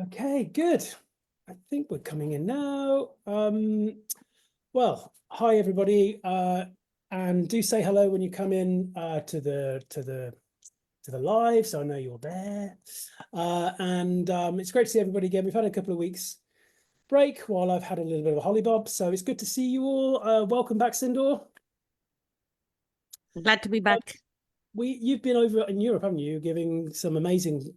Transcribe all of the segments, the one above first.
Okay, good. I think we're coming in now. Well, hi everybody, and do say hello when you come in to the live, so I know you're there. And it's great to see everybody again. We've had a couple of weeks break while I've had a little bit of a hollybob, so it's good to see you all. Welcome back, Sindhoor. Glad to be back. You've been over in Europe, haven't you, giving some amazing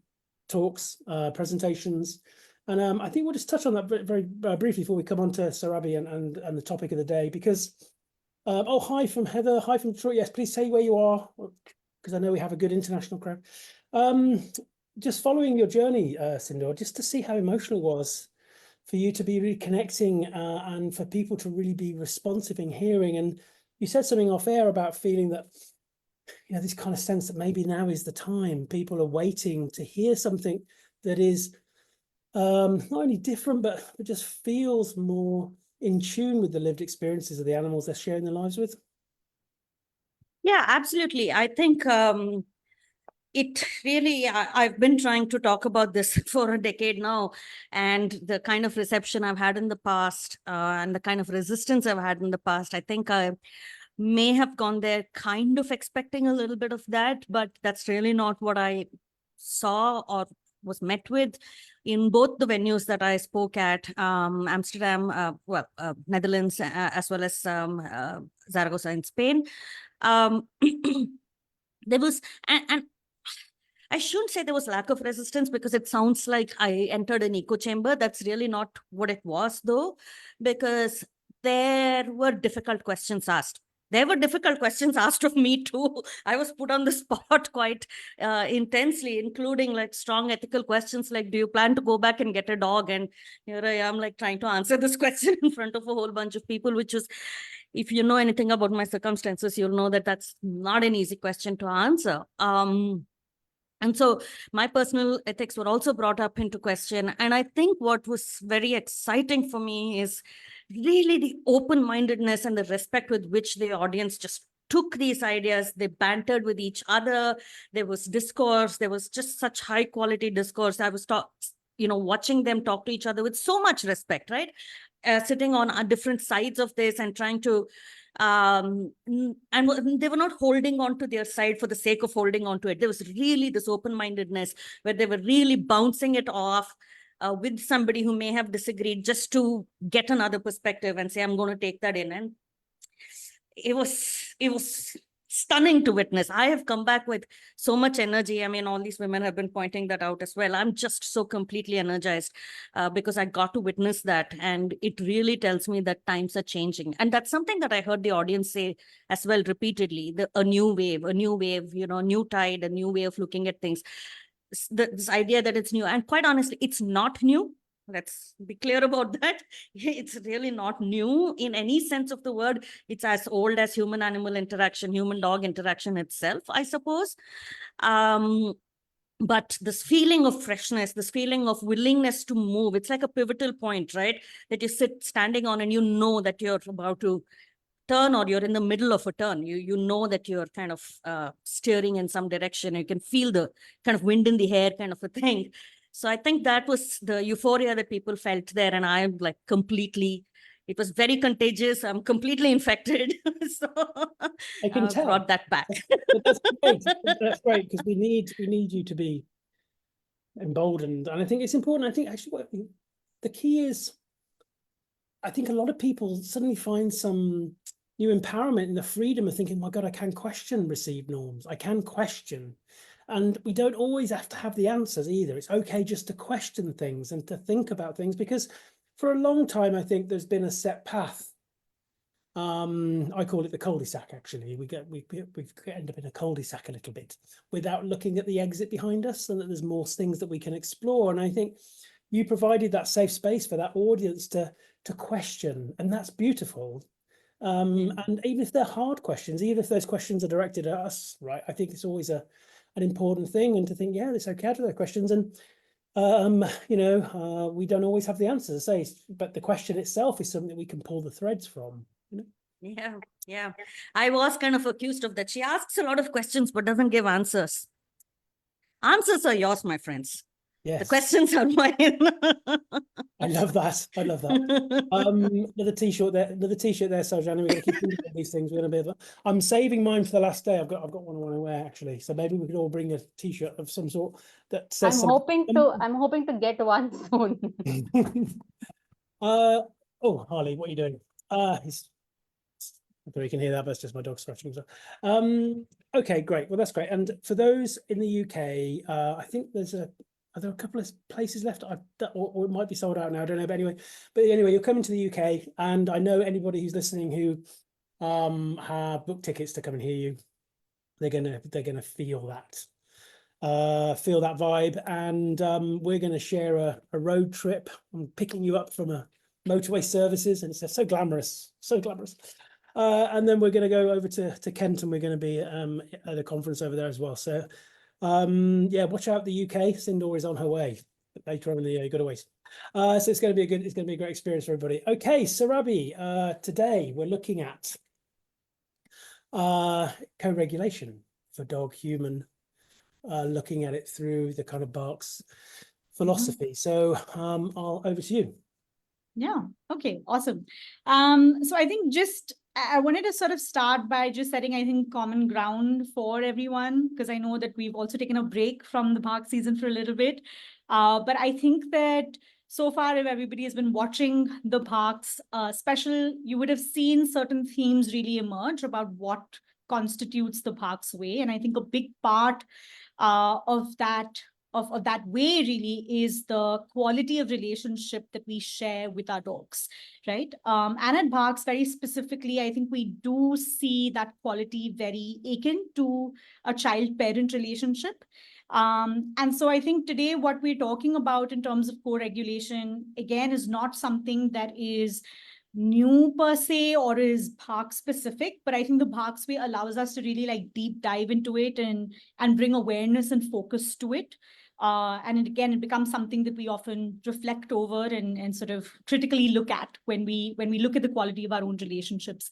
talks, presentations, and I think we'll just touch on that very briefly before we come on to Surabhi and the topic of the day. Because oh, hi from Heather, hi from Detroit. Yes, please say where you are, because I know we have a good international crowd. Just following your journey, Sindhoor, just to see how emotional it was for you to be reconnecting and for people to really be responsive in hearing. And you said something off air about feeling that, you know, this kind of sense that maybe now is the time. People are waiting to hear something that is not only different, but just feels more in tune with the lived experiences of the animals they're sharing their lives with. Yeah, absolutely. I think it really, I've been trying to talk about this for a decade now, and the kind of reception I've had in the past and the kind of resistance I've had in the past, I think I may have gone there kind of expecting a little bit of that, but that's really not what I saw or was met with in both the venues that I spoke at, Amsterdam, Netherlands, as well as Zaragoza in Spain. There was, and I shouldn't say there was lack of resistance, because it sounds like I entered an echo chamber. That's really not what it was, though, because there were difficult questions asked. There were difficult questions asked of me too. I was put on the spot quite intensely, including like strong ethical questions like, do you plan to go back and get a dog? And here I am like trying to answer this question in front of a whole bunch of people, which was, if you know anything about my circumstances, you'll know that that's not an easy question to answer. And so my personal ethics were also brought up into question. And I think what was very exciting for me is really the open-mindedness and the respect with which the audience just took these ideas. They bantered with each other. There was discourse. There was just such high quality discourse. I was watching them talk to each other with so much respect, right? Sitting on different sides of this and trying to and they were not holding on to their side for the sake of holding on to it. There was really this open-mindedness where they were really bouncing it off with somebody who may have disagreed, just to get another perspective and say, I'm going to take that in. And it was stunning to witness. I have come back with so much energy. I mean, all these women have been pointing that out as well. I'm just so completely energized because I got to witness that. And it really tells me that times are changing. And that's something that I heard the audience say as well repeatedly, a new wave, new tide, a new way of looking at things. This idea that it's new. And quite honestly, it's not new. Let's be clear about that. It's really not new in any sense of the word. It's as old as human-animal interaction, human-dog interaction itself, I suppose. But this feeling of freshness, this feeling of willingness to move, it's like a pivotal point, right? That you standing on and you know that you're about to turn, or you're in the middle of a turn. You know that you're kind of steering in some direction. You can feel the kind of wind in the hair kind of a thing. So I think that was the euphoria that people felt there. And I'm like it was very contagious. I'm completely infected. So I can tell. Brought that back. That's great. That's great, because we need you to be emboldened. And I think it's important. I think actually the key is, I think a lot of people suddenly find some new empowerment in the freedom of thinking, my God, I can question received norms. I can question. And we don't always have to have the answers either. It's okay just to question things and to think about things, because for a long time, I think there's been a set path. I call it the cul-de-sac, actually. We end up in a cul-de-sac a little bit without looking at the exit behind us, and that there's more things that we can explore. And I think you provided that safe space for that audience to question, and that's beautiful. And even if they're hard questions, even if those questions are directed at us, right, I think it's always an important thing, and to think, yeah, it's okay to their questions. And we don't always have the answers, but the question itself is something that we can pull the threads from. Yeah. I was kind of accused of that. She asks a lot of questions but doesn't give answers. Answers are yours, my friends. Yes. The questions are mine. I love that. I love that. Another t-shirt there, Sowjanya. We're gonna keep thinking of these things. We're gonna be able. I'm saving mine for the last day. I've got one I want to wear actually. So maybe we could all bring a t-shirt of some sort that says I'm hoping to get one soon. Oh, Harley, what are you doing? He's I don't know if you can hear that, but it's just my dog scratching. Okay, great. Well, that's great. And for those in the UK, I think are there a couple of places left? Or it might be sold out now. I don't know. But anyway, you're coming to the UK, and I know anybody who's listening who have booked tickets to come and hear you, they're gonna feel that vibe, and we're gonna share a road trip. I'm picking you up from a motorway services, and it's just so glamorous, so glamorous. And then we're going to go over to Kent, and we're going to be at a conference over there as well. So yeah, watch out the UK. Sindhoor is on her way later on in the year. You've got to wait. So it's going to be a great experience for everybody. Okay, Surabhi, today we're looking at co-regulation for dog human, looking at it through the kind of BHARCS philosophy. So I'll over to you. Yeah. Okay. Awesome. So I think I wanted to sort of start by just setting, I think, common ground for everyone, because I know that we've also taken a break from the BHARCS season for a little bit. But I think that so far, if everybody has been watching the BHARCS special, you would have seen certain themes really emerge about what constitutes the BHARCS way. And I think a big part of that way really is the quality of relationship that we share with our dogs, right? And at BHARCS, very specifically, I think we do see that quality very akin to a child-parent relationship. And so I think today what we're talking about in terms of co-regulation, again, is not something that is new per se or is BHARCS specific, but I think the BHARCS way allows us to really like deep dive into it and bring awareness and focus to it. And it becomes something that we often reflect over and sort of critically look at when we look at the quality of our own relationships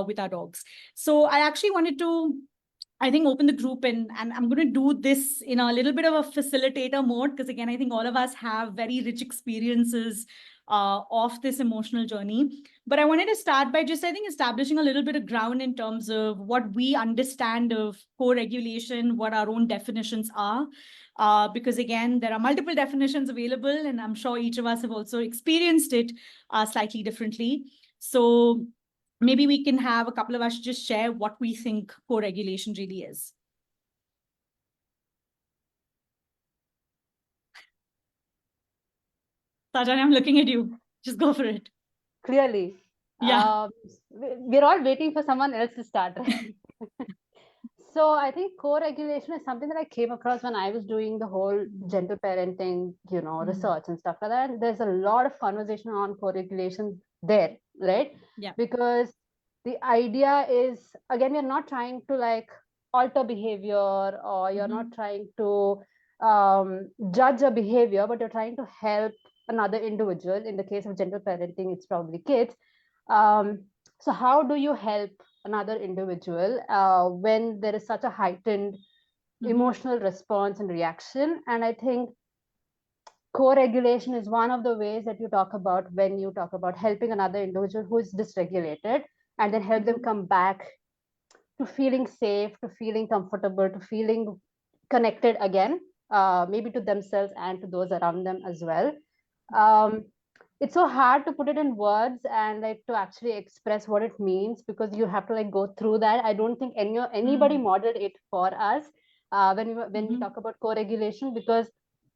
with our dogs. So I actually wanted to, I think, open the group and I'm going to do this in a little bit of a facilitator mode, because again, I think all of us have very rich experiences of this emotional journey. But I wanted to start by just, I think, establishing a little bit of ground in terms of what we understand of co-regulation, what our own definitions are. Because again, there are multiple definitions available, and I'm sure each of us have also experienced it slightly differently. So maybe we can have a couple of us just share what we think co-regulation really is. Sowjanya, I'm looking at you. Just go for it. Clearly. Yeah. We're all waiting for someone else to start, right? So I think co-regulation is something that I came across when I was doing the whole gentle parenting, research and stuff like that. And there's a lot of conversation on co-regulation there, right? Yeah. Because the idea is, again, you're not trying to like alter behavior, or you're not trying to judge a behavior, but you're trying to help another individual. In the case of gentle parenting, it's probably kids. So how do you help another individual when there is such a heightened emotional response and reaction? And I think co-regulation is one of the ways that you talk about when you talk about helping another individual who is dysregulated, and then help them come back to feeling safe, to feeling comfortable, to feeling connected again, maybe to themselves and to those around them as well. It's so hard to put it in words and like to actually express what it means, because you have to like go through that. I don't think anybody modeled it for us when we talk about co-regulation, because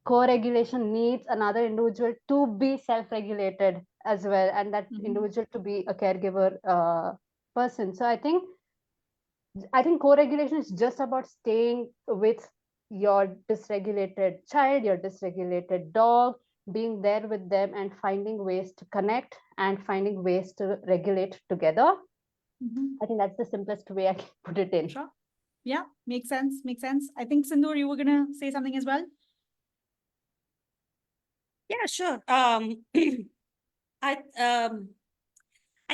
co-regulation needs another individual to be self-regulated as well, and that individual to be a caregiver person. So I think co-regulation is just about staying with your dysregulated child, your dysregulated dog, being there with them and finding ways to connect and finding ways to regulate together. I think that's the simplest way I can put it in. Sure. Yeah, makes sense. Makes sense. I think, Sindhoor, you were going to say something as well. Yeah, sure. I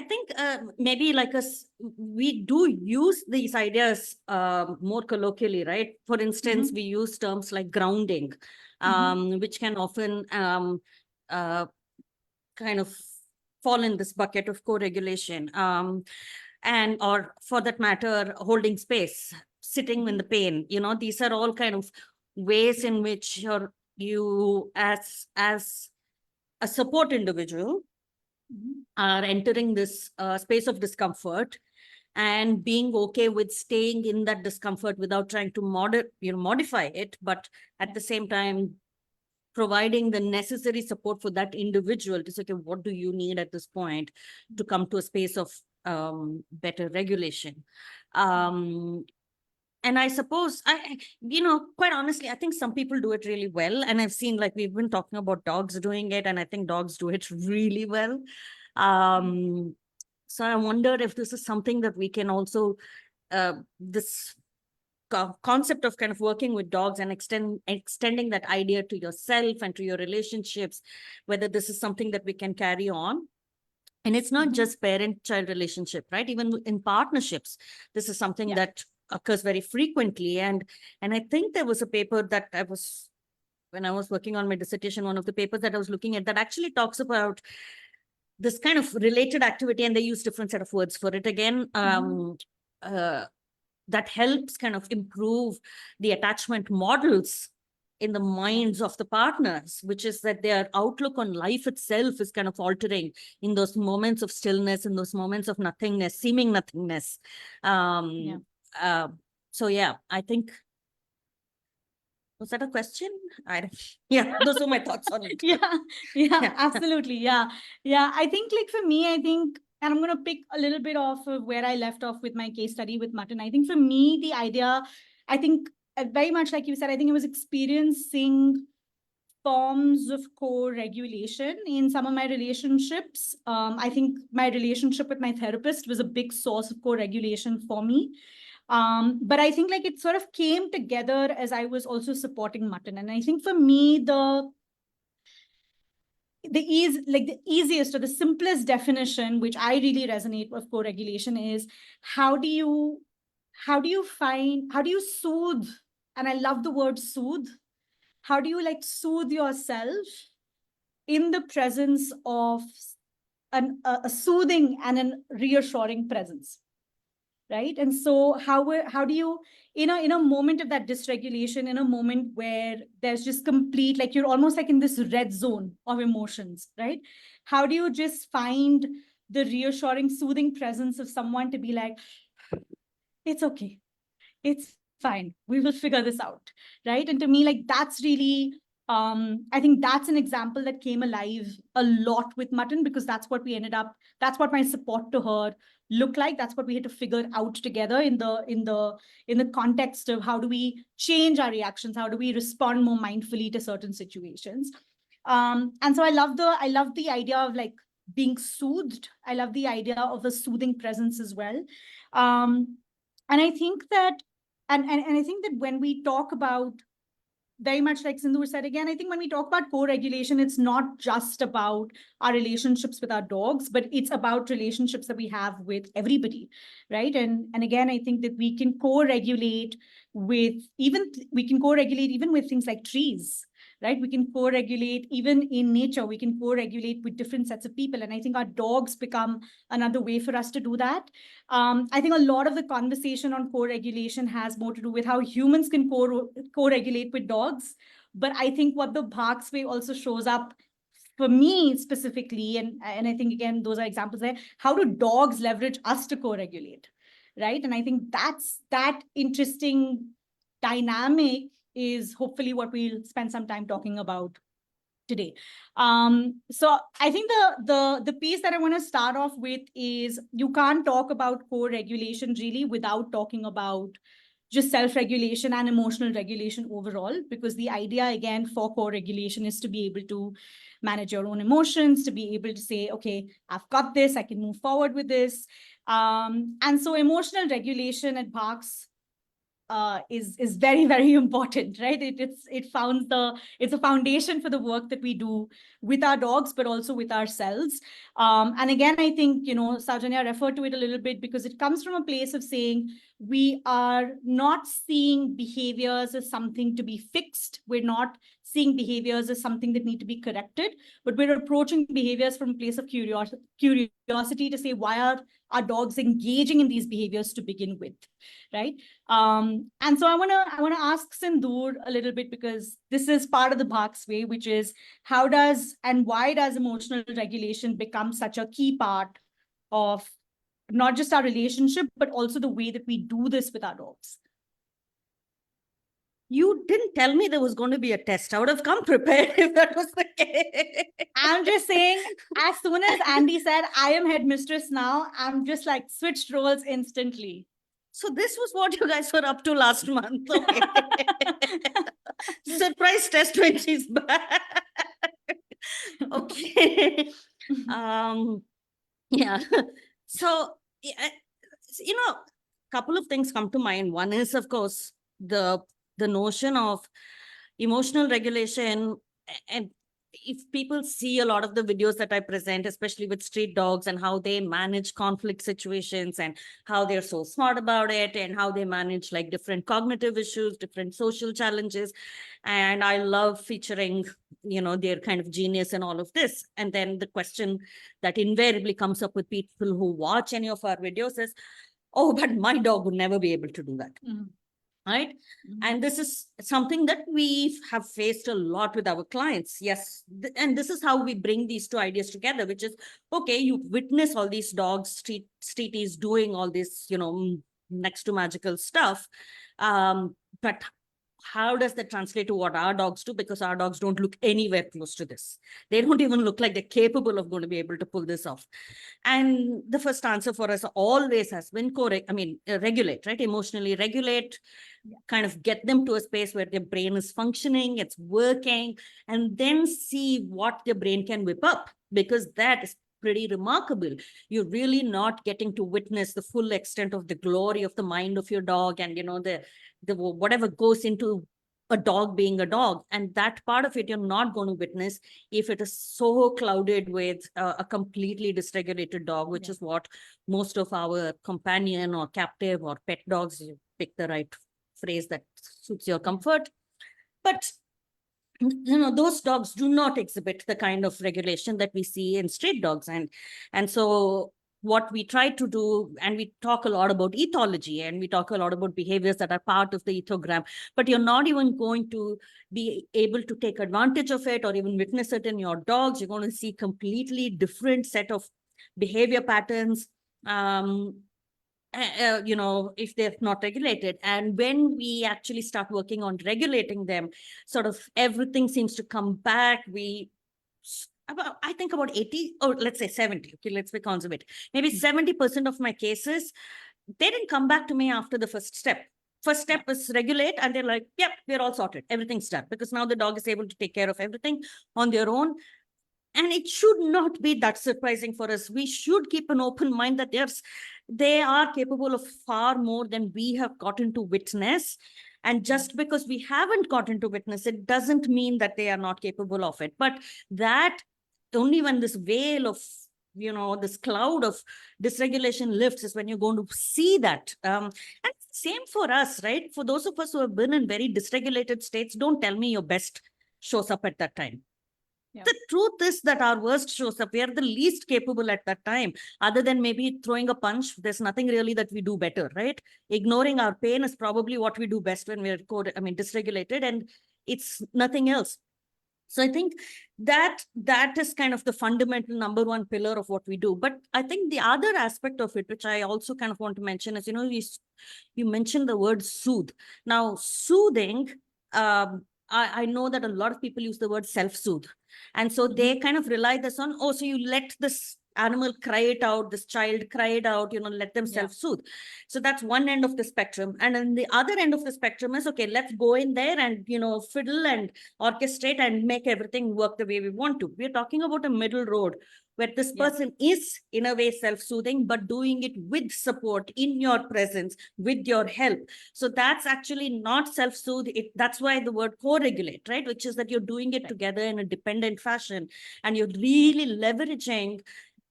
think maybe like we do use these ideas more colloquially, right? For instance, we use terms like grounding which can often kind of fall in this bucket of co-regulation, and or for that matter, holding space, sitting in the pain. These are all kind of ways in which you as a support individual are entering this space of discomfort and being okay with staying in that discomfort without trying to modify it, but at the same time providing the necessary support for that individual to say, okay, what do you need at this point to come to a space of better regulation? And I suppose, quite honestly, I think some people do it really well. And I've seen, like, we've been talking about dogs doing it, and I think dogs do it really well. So I wonder if this is something that we can also, this concept of kind of working with dogs and extending that idea to yourself and to your relationships, whether this is something that we can carry on. And it's not just parent-child relationship, right? Even in partnerships, this is something that occurs very frequently. And I think there was a paper that when I was working on my dissertation, one of the papers that I was looking at that actually talks about this kind of related activity, and they use different set of words for it again, that helps kind of improve the attachment models in the minds of the partners, which is that their outlook on life itself is kind of altering in those moments of stillness, in those moments of nothingness, seeming nothingness. So yeah, I think, was that a question? Those are my thoughts on it. Yeah, absolutely. Yeah. I think, like, for me, and I'm going to pick a little bit off of where I left off with my case study with mutton. I think for me, the idea, I think very much like you said, I think it was experiencing forms of co-regulation in some of my relationships. I think my relationship with my therapist was a big source of co-regulation for me. But I think, like, it sort of came together as I was also supporting mutton. And I think for me, the easiest or the simplest definition, which I really resonate with co-regulation, is how do you soothe? And I love the word soothe. How do you, like, soothe yourself in the presence of a soothing and a reassuring presence? Right. And so how do you, in a moment of that dysregulation, in a moment where there's just complete, like, you're almost like in this red zone of emotions, right? How do you just find the reassuring, soothing presence of someone to be like, it's okay, it's fine, we will figure this out, right? And to me, like, that's really, I think that's an example that came alive a lot with mutton, because that's what my support to her looked like. That's what we had to figure out together in the context of how do we change our reactions, how do we respond more mindfully to certain situations. And so I love the idea of, like, being soothed. I love the idea of a soothing presence as well. And I think that, and I think that when we talk about, very much like Sindhoor said again, I think when we talk about co-regulation, it's not just about our relationships with our dogs, but it's about relationships that we have with everybody, right? And again, I think that we can co-regulate even with things like trees, right? We can co-regulate even in nature. We can co-regulate with different sets of people. And I think our dogs become another way for us to do that. I think a lot of the conversation on co-regulation has more to do with how humans can co-regulate with dogs. But I think what the BHARCS way also shows up for me specifically, and I think, again, those are examples there, how do dogs leverage us to co-regulate, right? And I think that interesting dynamic is hopefully what we'll spend some time talking about today. So I think the piece that I want to start off with is, you can't talk about co-regulation really without talking about just self-regulation and emotional regulation overall, because the idea, again, for co-regulation is to be able to manage your own emotions, to be able to say, okay, I've got this, I can move forward with this. And so emotional regulation at BHARCS is very, very important, right? It's a foundation for the work that we do with our dogs, but also with ourselves. And again, I think, Sowjanya referred to it a little bit, because it comes from a place of saying we are not seeing behaviors as something to be fixed. We're not seeing behaviors as something that need to be corrected, but we're approaching behaviors from a place of curiosity to say, why are our dogs engaging in these behaviors to begin with, right? And so I wanna ask Sindhoor a little bit, because this is part of the BHARCS way, which is how does and why does emotional regulation become such a key part of not just our relationship, but also the way that we do this with our dogs? You didn't tell me there was going to be a test. I would have come prepared if that was the case. I'm just saying, as soon as Andy said, I am headmistress now, I'm just like switched roles instantly. So this was what you guys were up to last month. Okay. Surprise test when she's back. Okay. Yeah. So, couple of things come to mind. One is, of course, the notion of emotional regulation. And if people see a lot of the videos that I present, especially with street dogs, and how they manage conflict situations and how they're so smart about it, and how they manage like different cognitive issues, different social challenges. And I love featuring, their kind of genius and all of this. And then the question that invariably comes up with people who watch any of our videos is, oh, but my dog would never be able to do that. Right? And this is something that we have faced a lot with our clients. Yes. And this is how we bring these two ideas together, which is, okay, you witness all these dogs, streeties doing all this, next to magical stuff. But how does that translate to what our dogs do? Because our dogs don't look anywhere close to this. They don't even look like they're capable of going to be able to pull this off. And the first answer for us always has been regulate, right? Emotionally regulate, kind of get them to a space where their brain is functioning, it's working, and then see what their brain can whip up, because that is pretty remarkable. You're really not getting to witness the full extent of the glory of the mind of your dog, and the whatever goes into a dog being a dog. And that part of it you're not going to witness if it is so clouded with a completely dysregulated dog, which is what most of our companion or captive or pet dogs, you pick the right phrase that suits your comfort. But those dogs do not exhibit the kind of regulation that we see in street dogs. And so what we try to do, and we talk a lot about ethology, and we talk a lot about behaviors that are part of the ethogram, but you're not even going to be able to take advantage of it or even witness it in your dogs. You're going to see completely different set of behavior patterns, if they're not regulated. And when we actually start working on regulating them, sort of everything seems to come back. I think about 80, or let's say 70. Okay, let's be conservative. Maybe 70% of my cases, they didn't come back to me after the first step. First step is regulate, and they're like, yep, we're all sorted. Everything's done, because now the dog is able to take care of everything on their own. And it should not be that surprising for us. We should keep an open mind that they are capable of far more than we have gotten to witness. And just because we haven't gotten to witness it doesn't mean that they are not capable of it. But that only when this veil of, this cloud of dysregulation lifts is when you're going to see that. And same for us, right? For those of us who have been in very dysregulated states, don't tell me your best shows up at that time. Yeah. The truth is that our worst shows up. We are the least capable at that time. Other than maybe throwing a punch, there's nothing really that we do better, right? Ignoring our pain is probably what we do best when we're dysregulated, and it's nothing else. So I think that is kind of the fundamental number one pillar of what we do. But I think the other aspect of it, which I also kind of want to mention, is, you mentioned the word soothe. Now, soothing, I know that a lot of people use the word self-soothe. And so they kind of rely this on, so you let this animal cry it out, this child cry it out, let them self-soothe. So that's one end of the spectrum. And then the other end of the spectrum is, okay, let's go in there and, fiddle and orchestrate and make everything work the way we want to. We're talking about a middle road where this person is in a way self-soothing, but doing it with support, in your presence, with your help. So that's actually not self-soothe. That's why the word co-regulate, right? Which is that you're doing it together in a dependent fashion, and you're really leveraging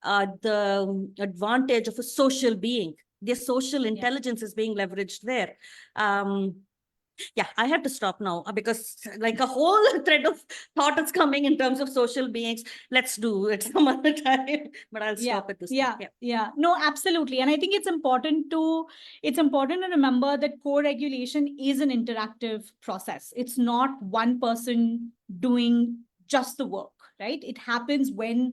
the advantage of a social being. Their social intelligence is being leveraged there. Yeah, I have to stop now because like a whole thread of thought is coming in terms of social beings. Let's do it some other time, but I'll stop at this point. Yeah. No, absolutely. And I think it's important to remember that co-regulation is an interactive process. It's not one person doing just the work, right? It happens when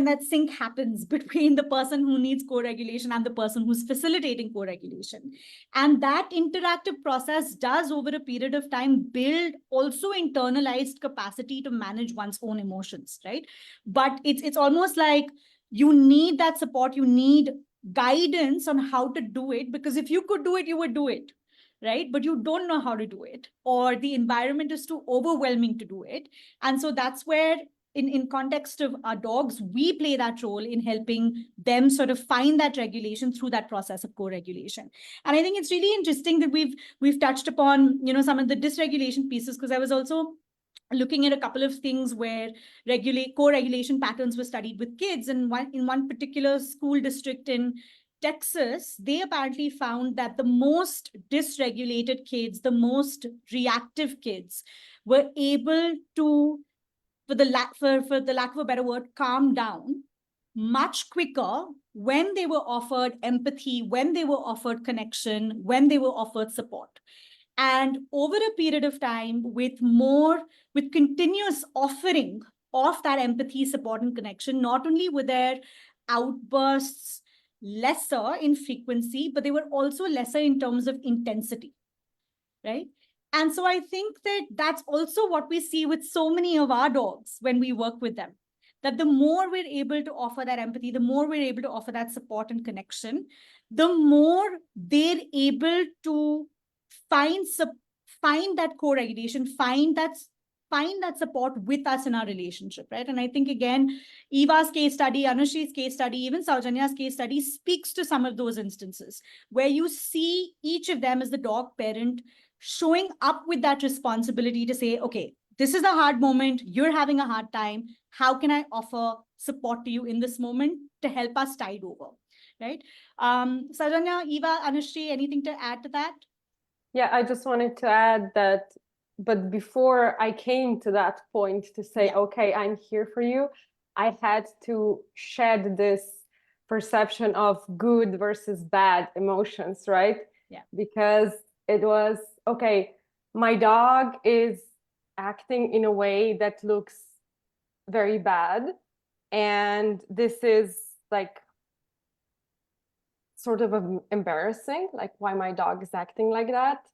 that sync happens between the person who needs co-regulation and the person who's facilitating co-regulation. And that interactive process does over a period of time build also internalized capacity to manage one's own emotions, right? But it's almost like you need that support, you need guidance on how to do it, because if you could do it, you would do it, right? But you don't know how to do it, or the environment is too overwhelming to do it. And so that's where in context of our dogs, we play that role in helping them sort of find that regulation through that process of co-regulation. And I think it's really interesting that we've touched upon, you know, some of the dysregulation pieces, because I was also looking at a couple of things where co-regulation patterns were studied with kids. And in one particular school district in Texas, they apparently found that the most dysregulated kids, the most reactive kids, were able to, for the lack of a better word, calm down much quicker when they were offered empathy, when they were offered connection, when they were offered support. And over a period of time, with continuous offering of that empathy, support, and connection, not only were their outbursts lesser in frequency, but they were also lesser in terms of intensity, right? And so I think that that's also what we see with so many of our dogs when we work with them, that the more we're able to offer that empathy, the more we're able to offer that support and connection, the more they're able to find that co-regulation, find that support with us in our relationship, right? And I think, again, Eva's case study, Anushree's case study, even Sowjanya's case study speaks to some of those instances where you see each of them as the dog parent showing up with that responsibility to say, okay, this is a hard moment, you're having a hard time, how can I offer support to you in this moment to help us tide over, right? Sowjanya, Eva, Anushree, anything to add to that? Yeah, I just wanted to add that, but before I came to that point to say, okay, I'm here for you, I had to shed this perception of good versus bad emotions, right? Yeah. Because it was, okay, my dog is acting in a way that looks very bad. And this is like sort of embarrassing, like why my dog is acting like that.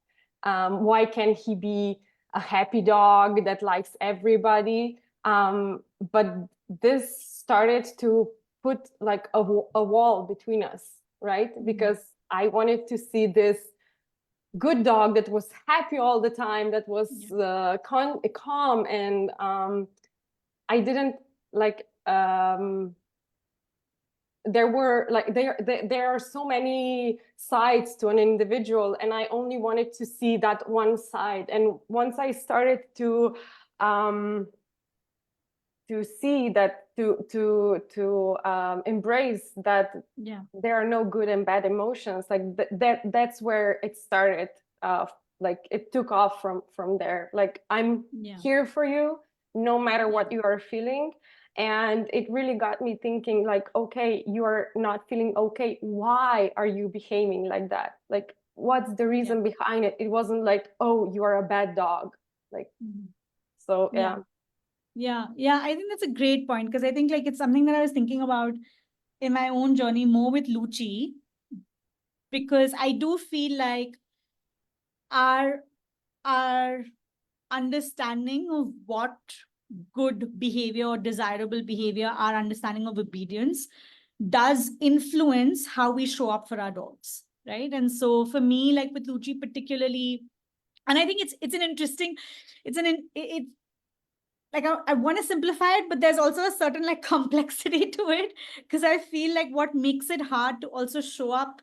Why can't he be a happy dog that likes everybody? But this started to put like a wall between us, right? Because I wanted to see this good dog that was happy all the time, that was calm, and I didn't like there are so many sides to an individual, and I only wanted to see that one side. And once I started to see that, to embrace that there are no good and bad emotions, like that's where it started. Like it took off from there. Like I'm here for you no matter what you are feeling. And it really got me thinking, like, okay, you are not feeling okay. Why are you behaving like that? Like, what's the reason behind it? It wasn't like, oh, you are a bad dog. Like, so Yeah, I think that's a great point, because I think like it's something that I was thinking about in my own journey more with Lucci, because I do feel like our understanding of what good behavior or desirable behavior, our understanding of obedience, does influence how we show up for our dogs, right? And so for me, like with Lucci particularly, and I think it's an interesting, like I want to simplify it, but there's also a certain like complexity to it, because I feel like what makes it hard to also show up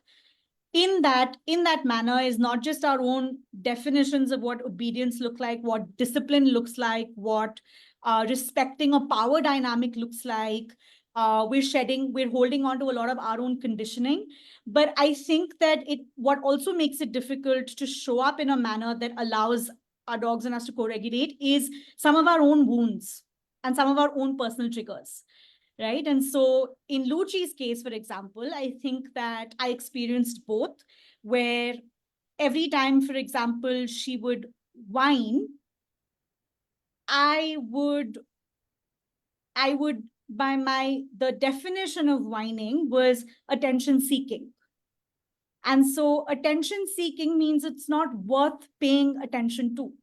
in that manner is not just our own definitions of what obedience look like, what discipline looks like, what respecting a power dynamic looks like, We're shedding, we're holding on to a lot of our own conditioning. But I think that what also makes it difficult to show up in a manner that allows our dogs and us to co-regulate is some of our own wounds and some of our own personal triggers. Right. And so in Luci's case, for example, I think that I experienced both, where every time, for example, she would whine, I would, the definition of whining was attention seeking. And so attention seeking means it's not worth paying attention to.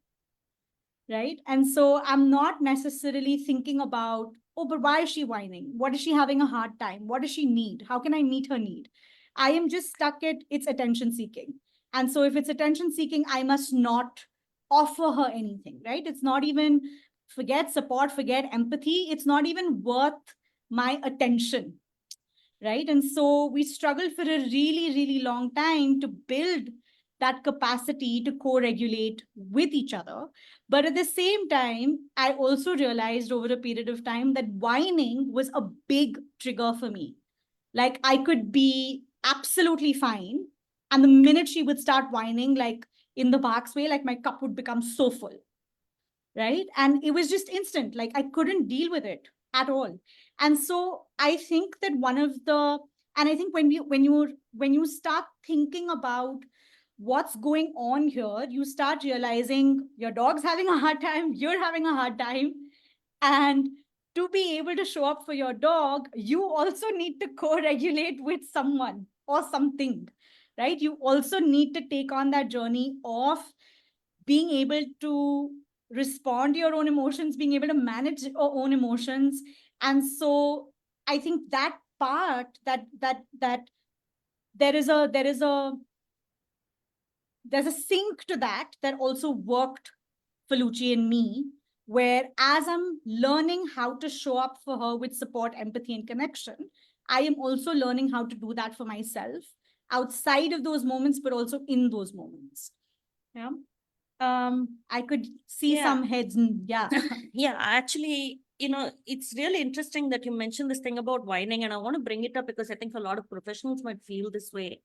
Right. And so I'm not necessarily thinking about, oh, but why is she whining? What is she having a hard time? What does she need? How can I meet her need? I am just stuck at it's attention seeking. And so if it's attention seeking, I must not offer her anything, right? It's not even, forget support, forget empathy. It's not even worth my attention, right? And so we struggled for a really, really long time to build that capacity to co-regulate with each other. But at the same time, I also realized over a period of time that whining was a big trigger for me. Like I could be absolutely fine, and the minute she would start whining, like in the Bharc's way, like my cup would become so full, right? And it was just instant, like I couldn't deal with it at all. And so I think that and I think when you start thinking about what's going on here, you start realizing your dog's having a hard time, you're having a hard time. And to be able to show up for your dog, you also need to co-regulate with someone or something, right? You also need to take on that journey of being able to respond to your own emotions, being able to manage your own emotions. And so I think that part, that there's a sync to that also worked for Luci and me, where as I'm learning how to show up for her with support, empathy, and connection, I am also learning how to do that for myself outside of those moments, but also in those moments. Yeah. I could see some heads. Yeah. Yeah, actually, it's really interesting that you mentioned this thing about whining, and I want to bring it up because I think a lot of professionals might feel this way.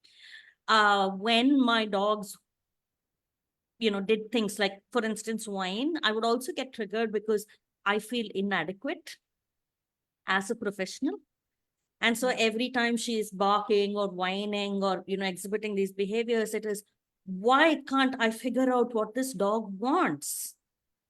When my dogs, did things like, for instance, whine, I would also get triggered because I feel inadequate as a professional. And so every time she is barking or whining or, exhibiting these behaviors, it is, why can't I figure out what this dog wants?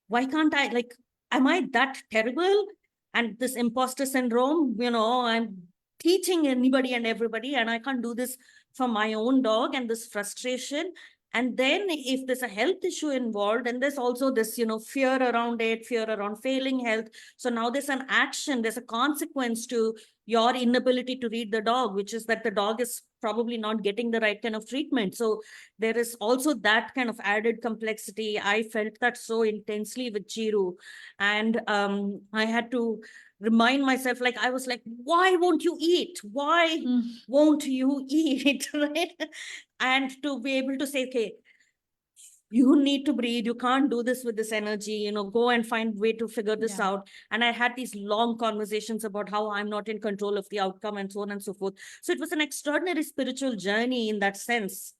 Why can't I, am I that terrible? And this imposter syndrome, I'm teaching anybody and everybody, and I can't do this for my own dog, and this frustration. And then if there's a health issue involved, and there's also this, fear around it, fear around failing health. So now there's an action, there's a consequence to your inability to read the dog, which is that the dog is probably not getting the right kind of treatment. So there is also that kind of added complexity. I felt that so intensely with Chiru. And I had to remind myself, I was like, why won't you eat? Why won't you eat? Right? And to be able to say, okay, you need to breathe. You can't do this with this energy, go and find way to figure this out. And I had these long conversations about how I'm not in control of the outcome and so on and so forth. So it was an extraordinary spiritual journey in that sense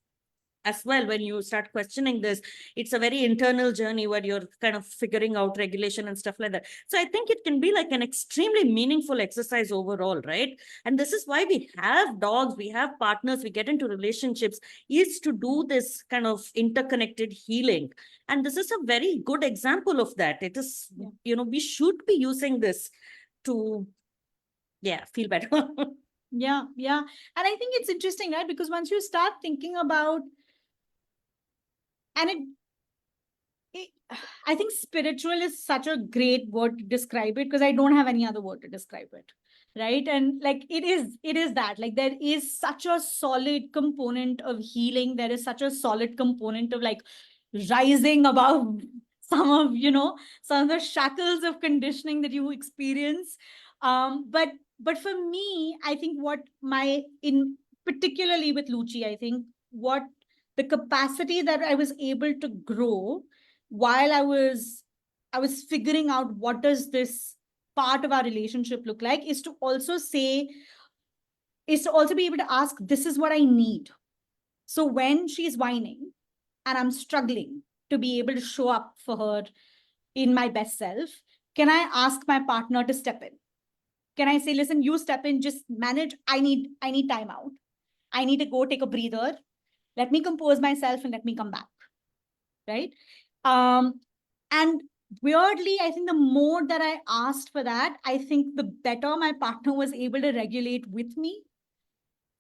as well. When you start questioning this, it's a very internal journey where you're kind of figuring out regulation and stuff like that. So I think it can be like an extremely meaningful exercise overall, right? And this is why we have dogs, we have partners, we get into relationships, is to do this kind of interconnected healing. And this is a very good example of that. It is, we should be using this to, feel better. Yeah. And I think it's interesting, right? Because once you start thinking about, and I think spiritual is such a great word to describe it, because I don't have any other word to describe it, right? And it is that, there is such a solid component of healing. There is such a solid component of rising above some of the shackles of conditioning that you experience. But for me, I think particularly with Luci, I think what the capacity that I was able to grow while I was figuring out what does this part of our relationship look like is to also be able to ask, this is what I need. So when she's whining and I'm struggling to be able to show up for her in my best self, can I ask my partner to step in? Can I say, listen, you step in, just manage. I need time out. I need to go take a breather. Let me compose myself and let me come back. Right? And weirdly, I think the more that I asked for that, I think the better my partner was able to regulate with me.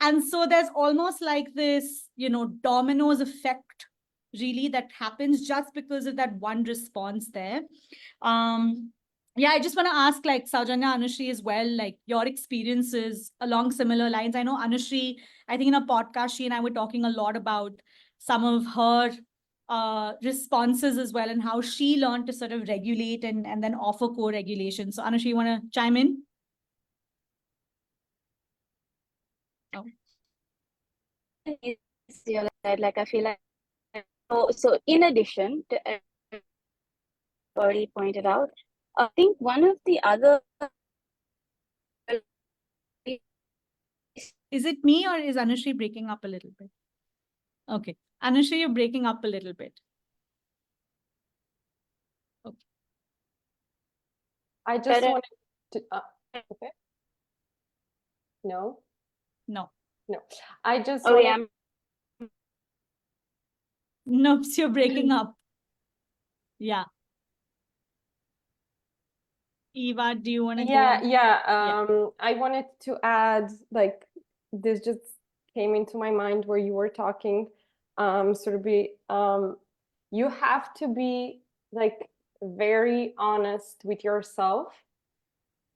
And so there's almost like this, dominoes effect really that happens just because of that one response there. Yeah, I just want to ask like Sowjanya, Anushree as well, like your experiences along similar lines. I know Anushree, I think in a podcast, she and I were talking a lot about some of her responses as well and how she learned to sort of regulate and then offer co-regulation. So Anushree, you want to chime in? Oh. Like I feel like so in addition to already pointed out, I think one of the other is it me or is Anushree breaking up a little bit? Okay, Anushree, you're breaking up a little bit. Okay. I just wanted to okay. No. I just wanted... Nope, so you're breaking up. Yeah. Eva, do you want to go? I wanted to add, like, this just came into my mind where you were talking, Surabhi, you have to be like very honest with yourself,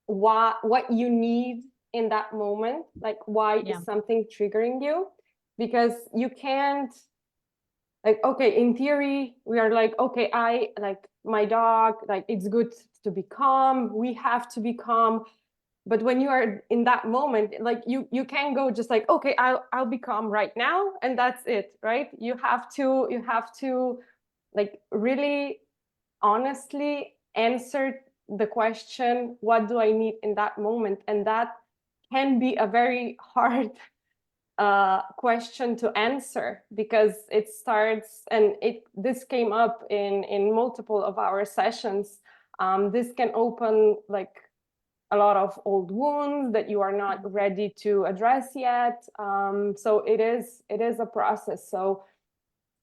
what you need in that moment, like why is something triggering you, because you can't, like, okay, in theory, we are like, okay, I like my dog, like it's good to be calm, we have to be calm. But when you are in that moment, like you can't go just like, okay, I'll be calm right now and that's it, right? You have to like really honestly answer the question, what do I need in that moment? And that can be a very hard question to answer, because it starts, and this came up in multiple of our sessions. This can open like a lot of old wounds that you are not ready to address yet. So it is a process. So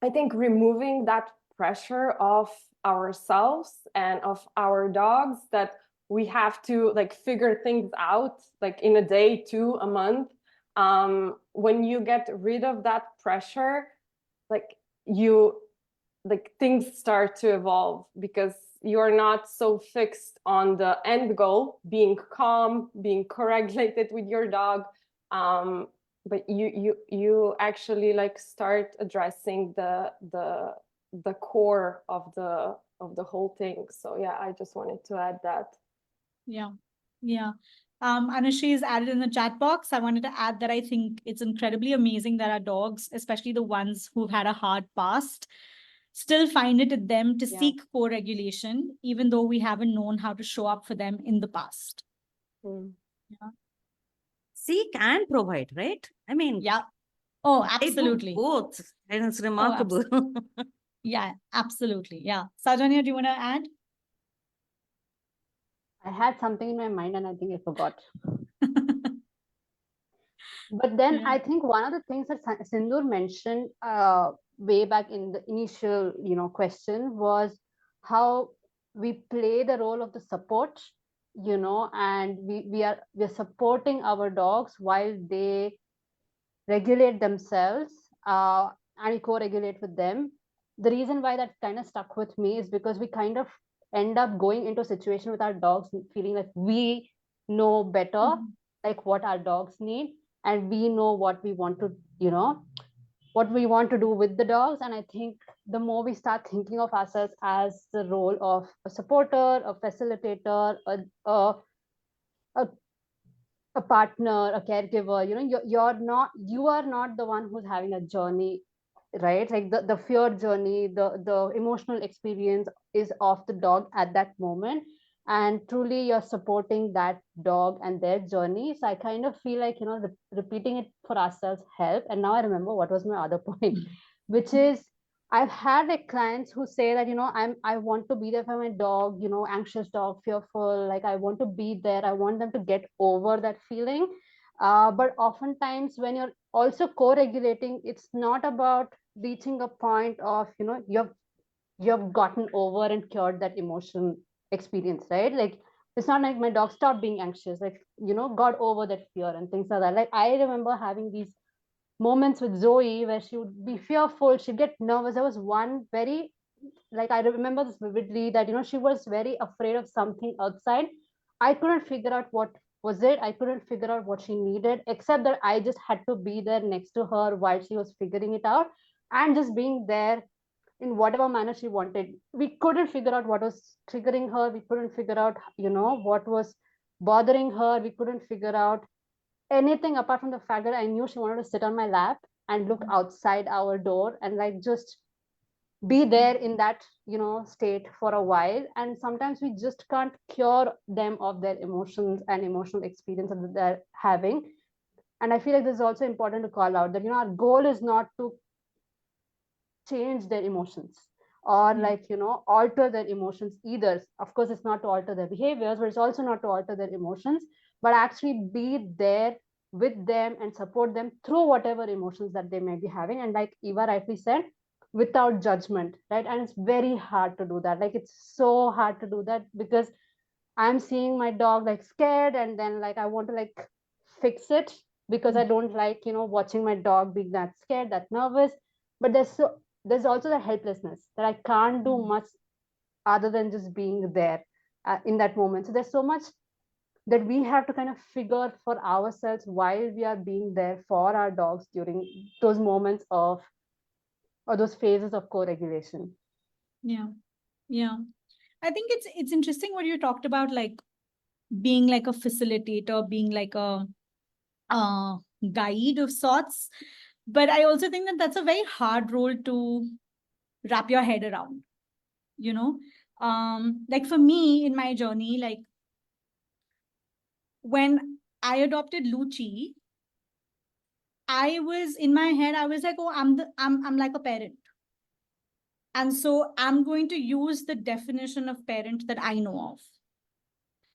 I think removing that pressure of ourselves and of our dogs, that we have to like figure things out like in a day, 2, a month. When you get rid of that pressure, like things start to evolve, because you're not so fixed on the end goal, being calm, being co-regulated with your dog, but you actually like start addressing the core of the whole thing. So yeah, I just wanted to add that. Yeah. Anushree is added in the chat box. I wanted to add that I think it's incredibly amazing that our dogs, especially the ones who've had a hard past, still find it in them to seek co-regulation, even though we haven't known how to show up for them in the past. Seek and provide, right? I mean, Oh, absolutely. Both. And it's remarkable. Yeah, absolutely. Yeah. Sowjanya, do you want to add? I had something in my mind and I think I forgot. But then I think one of the things that Sindhoor mentioned way back in the initial, question was how we play the role of the support, and we're supporting our dogs while they regulate themselves and we co-regulate with them. The reason why that kind of stuck with me is because we kind of end up going into a situation with our dogs feeling like we know better, like what our dogs need, and we know what we want to, what we want to do with the dogs. And I think the more we start thinking of ourselves as the role of a supporter, a facilitator, a partner, a caregiver, you are not the one who's having a journey, right? Like the fear journey, the emotional experience is of the dog at that moment. and truly you're supporting that dog and their journey. So I kind of feel like, repeating it for ourselves help. And now I remember what was my other point, which is I've had like clients who say that, I want to be there for my dog, anxious dog, fearful, like I want to be there. I want them to get over that feeling. But oftentimes when you're also co-regulating, it's not about reaching a point of, you've gotten over and cured that emotion experience, right? Like it's not like my dog stopped being anxious, like, got over that fear and things like that. Like I remember having these moments with Zoe where she would be fearful, she'd get nervous. There was one very, like I remember this vividly, that she was very afraid of something outside. I couldn't figure out what was it. I couldn't figure out what she needed, except that I just had to be there next to her while she was figuring it out, and just being there in whatever manner she wanted. We couldn't figure out what was triggering her. We couldn't figure out, what was bothering her. We couldn't figure out anything apart from the fact that I knew she wanted to sit on my lap and look outside our door and like just be there in that, state for a while. And sometimes we just can't cure them of their emotions and emotional experience that they're having. And I feel like this is also important to call out that, our goal is not to change their emotions or like, alter their emotions either. Of course, it's not to alter their behaviors, but it's also not to alter their emotions, but actually be there with them and support them through whatever emotions that they may be having. And like Eva rightly said, without judgment, right? And it's very hard to do that. Like it's so hard to do that because I'm seeing my dog like scared, and then like I want to like fix it because I don't like, watching my dog being that scared, that nervous. But there's also the helplessness that I can't do much other than just being there in that moment. So there's so much that we have to kind of figure for ourselves while we are being there for our dogs during those moments of, or those phases of co-regulation. Yeah. I think it's interesting what you talked about, like being like a facilitator, being like a guide of sorts. But I also think that that's a very hard role to wrap your head around, like for me in my journey, like when I adopted Lucci, I was in my head, I was like, oh, I'm like a parent. And so I'm going to use the definition of parent that I know of,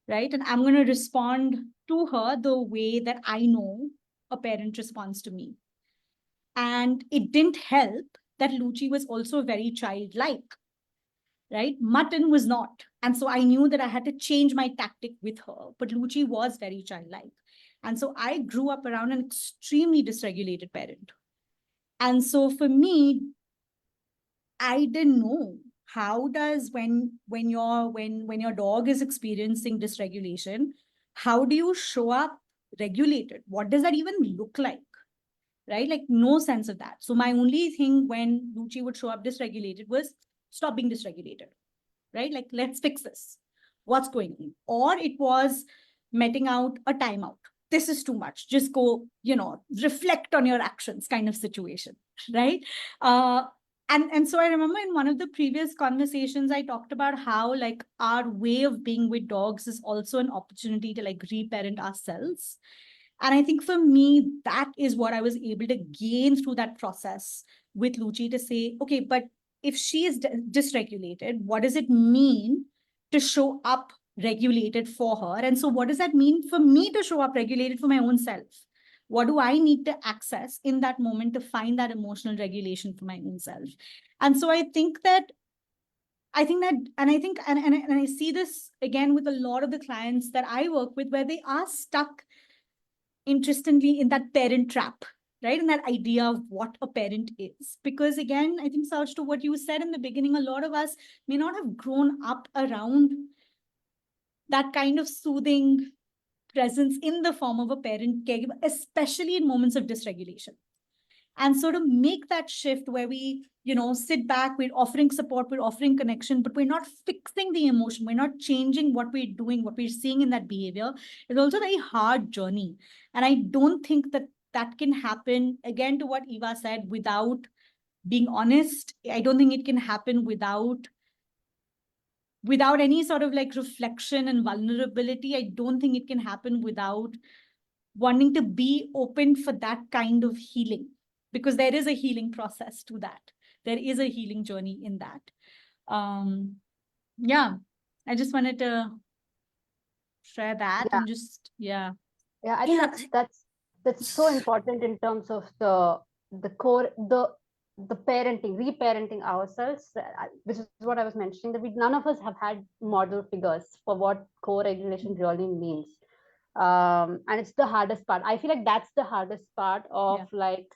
right? And I'm going to respond to her the way that I know a parent responds to me. And it didn't help that Lucci was also very childlike, right? Mutton was not. And so I knew that I had to change my tactic with her, but Lucci was very childlike. And so I grew up around an extremely dysregulated parent. And so for me, I didn't know how does when your dog is experiencing dysregulation, how do you show up regulated? What does that even look like? Right? Like no sense of that. So my only thing when Lucci would show up dysregulated was stop being dysregulated, right? Like, let's fix this. What's going on? Or it was meting out a timeout. This is too much. Just go, reflect on your actions kind of situation, right? And so I remember in one of the previous conversations, I talked about how like our way of being with dogs is also an opportunity to like reparent ourselves. And I think for me, that is what I was able to gain through that process with Lucci to say, okay, but if she is dysregulated, what does it mean to show up regulated for her? And so what does that mean for me to show up regulated for my own self? What do I need to access in that moment to find that emotional regulation for my own self? And so I think that, and I see this again with a lot of the clients that I work with, where they are stuck, interestingly, in that parent trap, right? And that idea of what a parent is. Because again, I think, Sarj, to what you said in the beginning, a lot of us may not have grown up around that kind of soothing presence in the form of a parent caregiver, especially in moments of dysregulation. And so to make that shift where we, sit back, we're offering support, we're offering connection, but we're not fixing the emotion, we're not changing what we're doing, what we're seeing in that behavior, is also a very hard journey. And I don't think that that can happen, again, to what Eva said, without being honest. I don't think it can happen without without any sort of like reflection and vulnerability, I don't think it can happen without wanting to be open for that kind of healing, because there is a healing process to that. There is a healing journey in that. Yeah, I just wanted to share that and just, Yeah, I think that's so important in terms of the core, the parenting, reparenting ourselves, which is what I was mentioning, that none of us have had model figures for what co-regulation really means. And it's the hardest part. I feel like that's the hardest part of like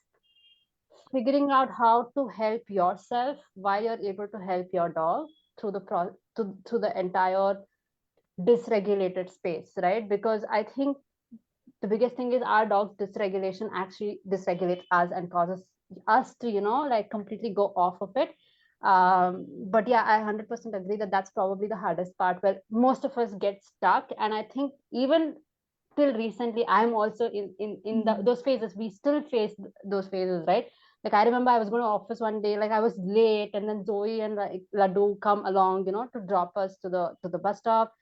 figuring out how to help yourself while you're able to help your dog through through the entire dysregulated space, right? Because I think the biggest thing is our dog's dysregulation actually dysregulates us and causes us to, you know, like completely go off of it. But yeah, I 100% agree that that's probably the hardest part where most of us get stuck. And I think even till recently, I'm also in those phases. We still face those phases, right? Like I remember I was going to office one day, like I was late, and then Zoe and like Laddu come along, you know, to drop us to the bus stop.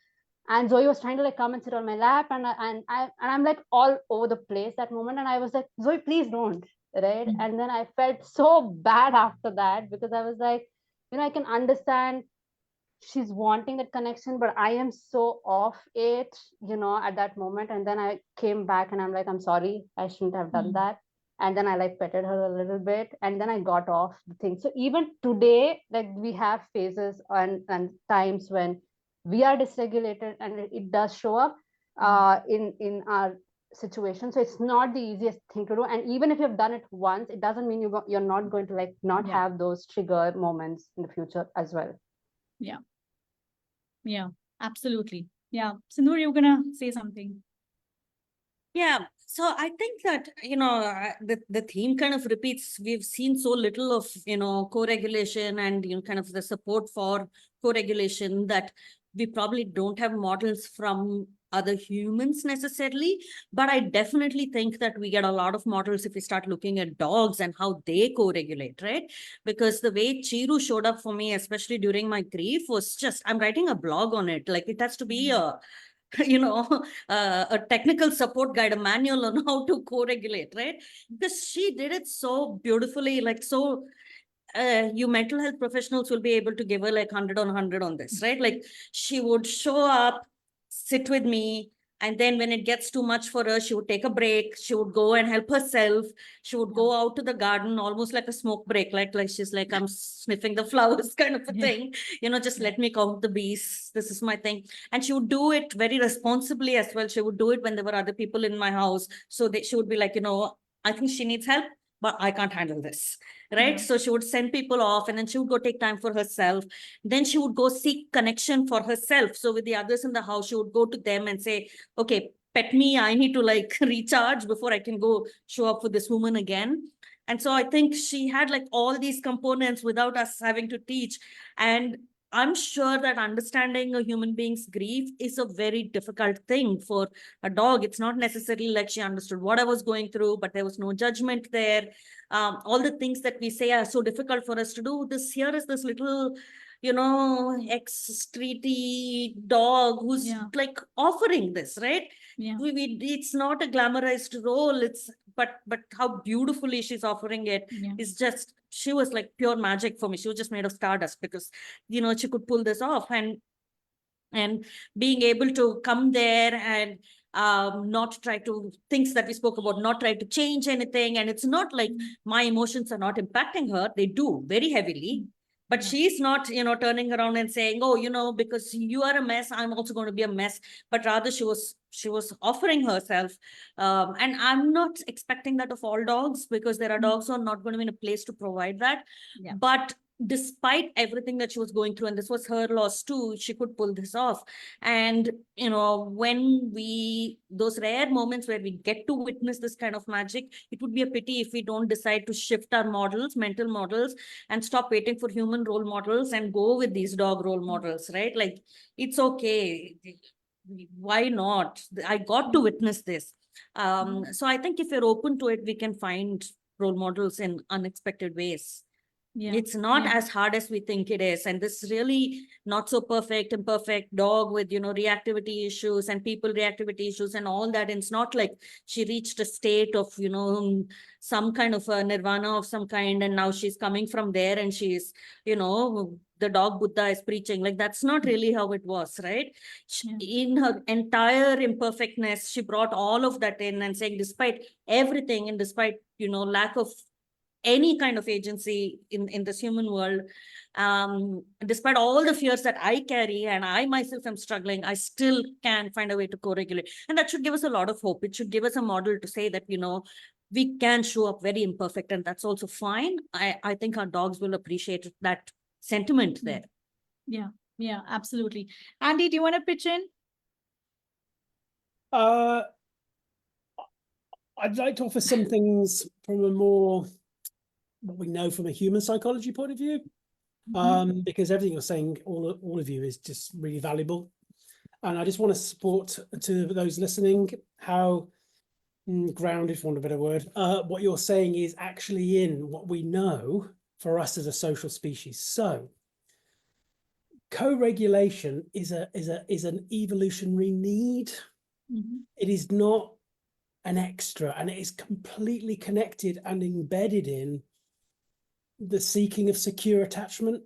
And Zoe was trying to like come and sit on my lap, and I'm like all over the place that moment, and I was like, Zoe, please don't, right? And then I felt so bad after that, because I was like, you know, I can understand she's wanting that connection, but I am so off it, you know, at that moment. And then I came back and I'm like, I'm sorry, I shouldn't have done that. And then I like petted her a little bit, and then I got off the thing. So even today, like we have phases and times when we are dysregulated, and it does show up in our situation. So it's not the easiest thing to do. And even if you've done it once, it doesn't mean you're not going to like not have those trigger moments in the future as well. Yeah, absolutely. Yeah, Sindhoor, you're gonna say something. Yeah, so I think that, the theme kind of repeats. We've seen so little of, co-regulation and, kind of the support for co-regulation, that we probably don't have models from other humans necessarily. But I definitely think that we get a lot of models if we start looking at dogs and how they co-regulate, right? Because the way Chiru showed up for me, especially during my grief, was just, I'm writing a blog on it. Like, it has to be a a technical support guide, a manual on how to co-regulate, right? Because she did it so beautifully, like so. You mental health professionals will be able to give her like 100 on 100 on this, right? Like she would show up, sit with me, and then when it gets too much for her, she would take a break. She would go and help herself. She would go out to the garden, almost like a smoke break, like she's like, I'm sniffing the flowers kind of a thing, just let me count the bees. This is my thing. And she would do it very responsibly as well. She would do it when there were other people in my house. So she would be like, I think she needs help, but I can't handle this, right? So she would send people off, and then she would go take time for herself. Then she would go seek connection for herself. So with the others in the house, she would go to them and say, okay, pet me. I need to like recharge before I can go show up for this woman again. And so I think she had like all these components without us having to teach. And I'm sure that understanding a human being's grief is a very difficult thing for a dog. It's not necessarily like she understood what I was going through, but there was no judgment there. All the things that we say are so difficult for us to do. Here is this little, ex-streety dog who's like offering this, right? It's not a glamorized role. But how beautifully she's offering it is just, she was like pure magic for me. She was just made of stardust, because, she could pull this off, and being able to come there and not try to, things that we spoke about, not try to change anything. And it's not like my emotions are not impacting her. They do very heavily. But she's not, turning around and saying, oh, because you are a mess, I'm also going to be a mess. But rather she was offering herself. And I'm not expecting that of all dogs, because there are dogs who are not going to be in a place to provide that. But despite everything that she was going through, and this was her loss too, she could pull this off. And, when those rare moments where we get to witness this kind of magic, it would be a pity if we don't decide to shift our models, mental models, and stop waiting for human role models and go with these dog role models, right? Like, it's okay. Why not? I got to witness this. So I think if you're open to it, we can find role models in unexpected ways. Yeah. It's not Yeah. as hard as we think it is. And this really not so perfect, imperfect dog with, reactivity issues and people reactivity issues and all that. And it's not like she reached a state of, some kind of a nirvana of some kind. And now she's coming from there and she's, the dog Buddha is preaching. Like, that's not really how it was, right? Yeah. In her entire imperfectness, she brought all of that in and saying, despite everything and despite, lack of any kind of agency in this human world, despite all the fears that I carry and I myself am struggling, I still can find a way to co-regulate. And that should give us a lot of hope. It should give us a model to say that, we can show up very imperfect, and that's also fine. I think our dogs will appreciate that sentiment there. Yeah, yeah, absolutely. Andy, do you want to pitch in? I'd like to offer some things from a more, what we know from a human psychology point of view, because everything you're saying, all of you, is just really valuable. And I just want to support to those listening how grounded, for want of a better word, what you're saying is actually in what we know for us as a social species. So co-regulation is an evolutionary need. It is not an extra, and it is completely connected and embedded in the seeking of secure attachment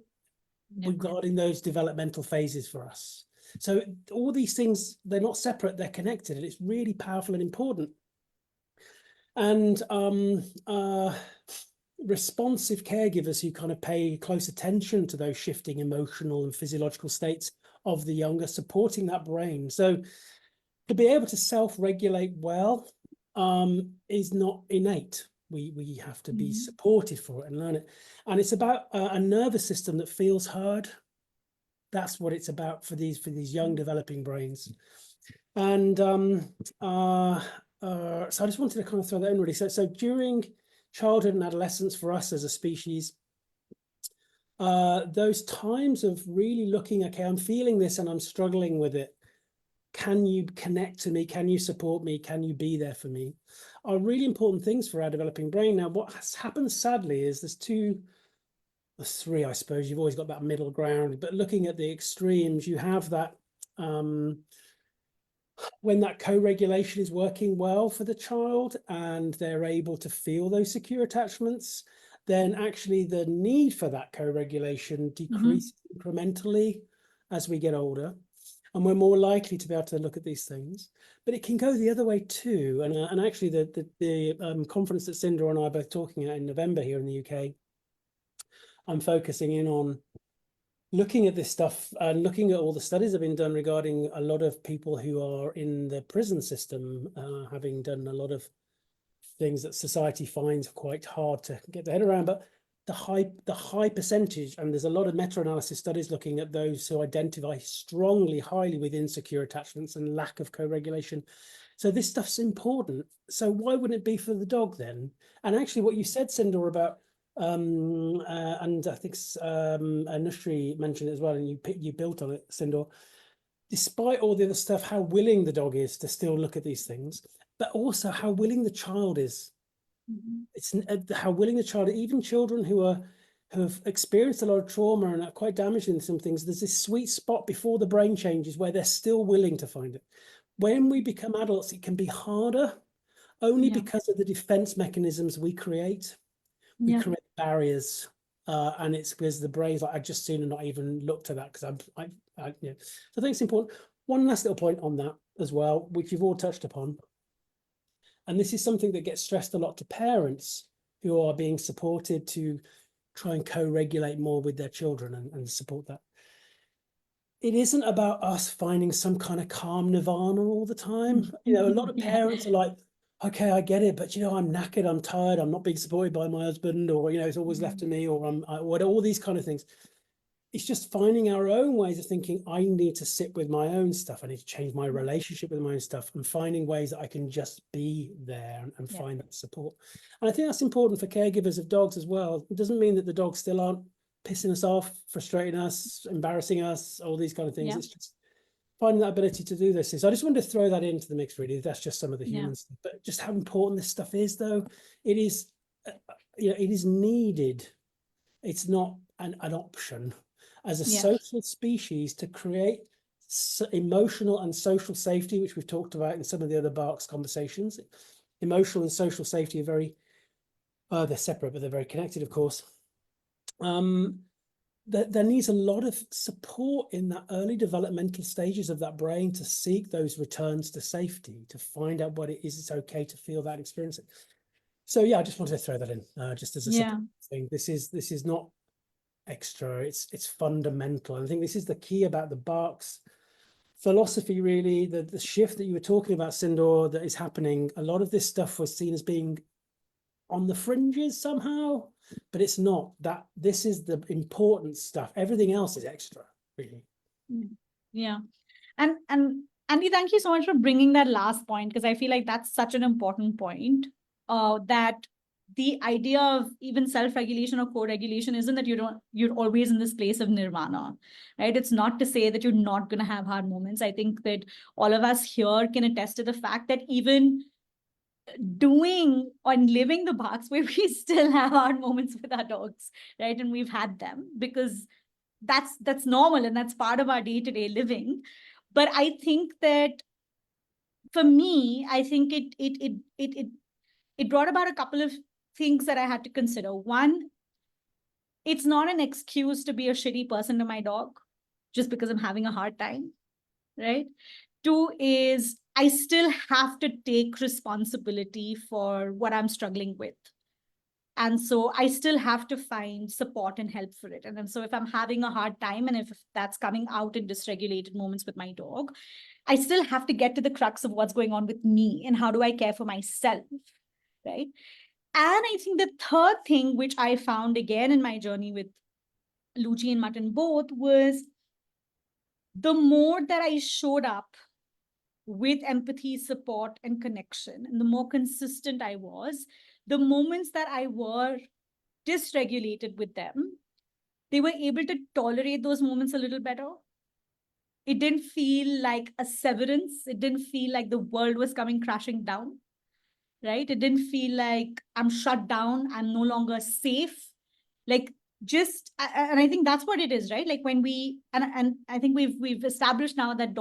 regarding those developmental phases for us. So all these things, they're not separate, they're connected, and it's really powerful and important. And responsive caregivers who kind of pay close attention to those shifting emotional and physiological states of the younger, supporting that brain. So to be able to self-regulate well is not innate. We have to be supported for it and learn it. And it's about a nervous system that feels heard. That's what it's about for these young developing brains. And so I just wanted to kind of throw that in really. So during childhood and adolescence for us as a species, those times of really looking, okay, I'm feeling this and I'm struggling with it. Can you connect to me? Can you support me? Can you be there for me? Are really important things for our developing brain. Now, what has happened sadly is there's three, I suppose. You've always got that middle ground, but looking at the extremes, you have that when that co-regulation is working well for the child and they're able to feel those secure attachments, then actually the need for that co-regulation decreases incrementally as we get older. And we're more likely to be able to look at these things. But it can go the other way too. And actually the conference that Sindhoor and I are both talking at in November here in the UK, I'm focusing in on looking at this stuff and looking at all the studies that have been done regarding a lot of people who are in the prison system, having done a lot of things that society finds quite hard to get their head around. But the high percentage, and there's a lot of meta-analysis studies looking at those who identify strongly, highly with insecure attachments and lack of co-regulation. So this stuff's important. So why wouldn't it be for the dog then? And actually what you said, Sindhoor, about and I think Anushree mentioned it as well, and you built on it, Sindhoor. Despite all the other stuff, how willing the dog is to still look at these things, but also how willing the child is. It's how willing the child, even children who have experienced a lot of trauma and are quite damaged in some things, there's this sweet spot before the brain changes where they're still willing to find it. When we become adults, it can be harder only because of the defense mechanisms we create. We create barriers, and it's because the brain's like, I'd just sooner not even look to that because So I think it's important. One last little point on that as well, which you've all touched upon. And this is something that gets stressed a lot to parents who are being supported to try and co-regulate more with their children and support that. It isn't about us finding some kind of calm nirvana all the time. A lot of parents are like, okay, I get it, but I'm knackered, I'm tired, I'm not being supported by my husband, or it's always left to me, or all these kind of things. It's just finding our own ways of thinking. I need to sit with my own stuff. I need to change my relationship with my own stuff, and finding ways that I can just be there and find that support. And I think that's important for caregivers of dogs as well. It doesn't mean that the dogs still aren't pissing us off, frustrating us, embarrassing us, all these kind of things. It's just finding that ability to do this. So I just wanted to throw that into the mix, really. That's just some of the human stuff, but just how important this stuff is, though. It is, it is needed It's not an option as a Yeah. social species to create emotional and social safety, which we've talked about in some of the other BHARCS conversations. Emotional and social safety are very, they're separate, but they're very connected, of course. There needs a lot of support in that early developmental stages of that brain to seek those returns to safety, to find out what it is it's okay to feel that experience. So yeah, I just wanted to throw that in just as a support thing. This is not extra, it's fundamental. And I think this is the key about the BHARCS philosophy, really, the shift that you were talking about, Sindhoor, that is happening. A lot of this stuff was seen as being on the fringes somehow, but it's not. That this is the important stuff. Everything else is extra, really. Yeah. And Andy, thank you so much for bringing that last point, because I feel like that's such an important point, that the idea of even self-regulation or co-regulation isn't that you're always in this place of nirvana, right? It's not to say that you're not going to have hard moments. I think that all of us here can attest to the fact that even doing or living the BHARCS where we still have hard moments with our dogs, right? And we've had them because that's normal and that's part of our day-to-day living. But I think that for me, I think it brought about a couple of things that I had to consider. One, it's not an excuse to be a shitty person to my dog just because I'm having a hard time, right? Two is I still have to take responsibility for what I'm struggling with. And so I still have to find support and help for it. And then so if I'm having a hard time and if that's coming out in dysregulated moments with my dog, I still have to get to the crux of what's going on with me and how do I care for myself, right? And I think the third thing, which I found again in my journey with Luchi and Mutton both, was the more that I showed up with empathy, support, and connection, and the more consistent I was, the moments that I were dysregulated with them, they were able to tolerate those moments a little better. It didn't feel like a severance. It didn't feel like the world was coming crashing down, right? It didn't feel like I'm shut down. I'm no longer safe. Like just, and I think that's what it is, right? Like when we, and I think we've established now that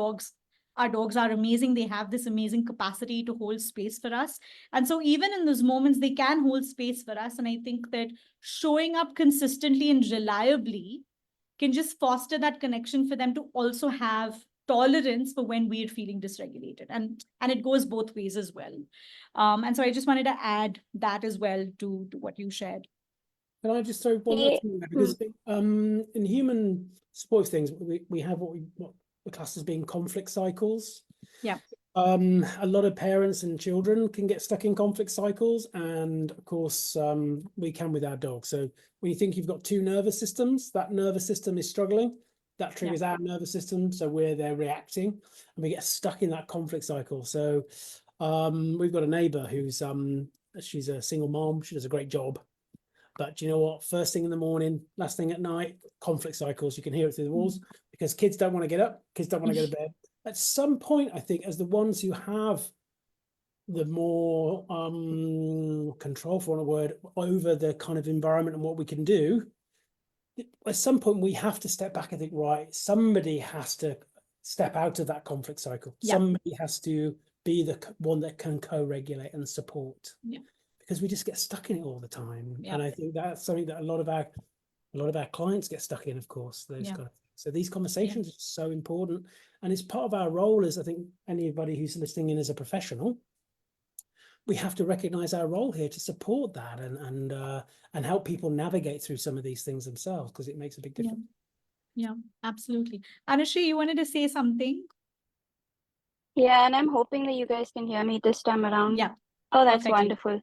our dogs are amazing. They have this amazing capacity to hold space for us. And so even in those moments, they can hold space for us. And I think that showing up consistently and reliably can just foster that connection for them to also have tolerance for when we're feeling dysregulated. And it goes both ways as well. And so I just wanted to add that as well to what you shared. Can I just throw one more thing there? Because in human support things, we have what the class as being conflict cycles. Yeah. A lot of parents and children can get stuck in conflict cycles, and of course we can with our dogs. So when you think you've got two nervous systems, that nervous system is struggling, that triggers our nervous system, so we're there reacting, and we get stuck in that conflict cycle. So we've got a neighbor who's she's a single mom. She does a great job, but you know what, first thing in the morning, last thing at night, conflict cycles. You can hear it through the walls because kids don't want to get up, kids don't want to go to bed. At some point, I think, as the ones who have the more control, for a word, over the kind of environment and what we can do, at some point we have to step back and think, right, somebody has to step out of that conflict cycle. Somebody has to be the one that can co-regulate and support. Because we just get stuck in it all the time. And I think that's something that a lot of our clients get stuck in, of course. So these conversations are so important. And it's part of our role as, I think, anybody who's listening in as a professional, we have to recognize our role here to support that and help people navigate through some of these things themselves, because it makes a big difference. Yeah, absolutely. Anushree, you wanted to say something? Yeah, and I'm hoping that you guys can hear me this time around. Yeah. Oh, that's wonderful.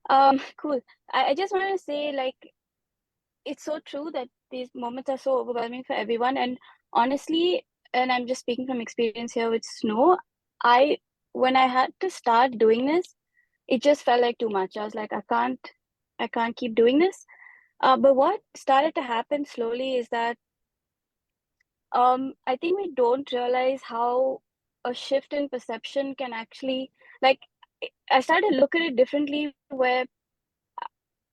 Cool. I just wanted to say, like, it's so true that these moments are so overwhelming for everyone. And honestly, and I'm just speaking from experience here with Snow, when I had to start doing this, it just felt like too much. I was like, I can't keep doing this. But what started to happen slowly is that I think we don't realize how a shift in perception can actually, like, I started to look at it differently, where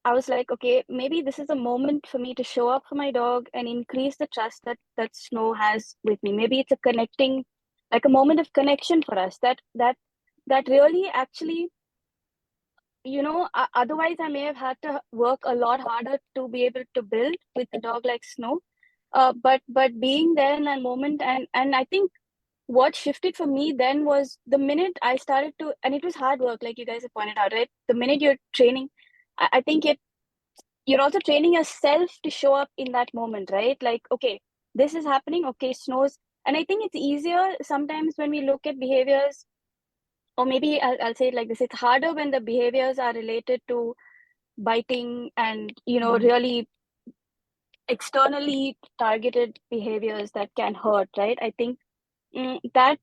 I was like, okay, maybe this is a moment for me to show up for my dog and increase the trust that Snow has with me. Maybe it's a connecting, like a moment of connection for us that really actually, otherwise I may have had to work a lot harder to be able to build with a dog like Snow. But being there in that moment, and I think what shifted for me then was the minute I started to, and it was hard work, like you guys have pointed out, right? The minute you're training, I think you're also training yourself to show up in that moment, right? Like, okay, this is happening, okay, Snow's, and I think it's easier sometimes when we look at behaviors, or maybe I'll say it like this, it's harder when the behaviors are related to biting and, really externally targeted behaviors that can hurt, right? I think that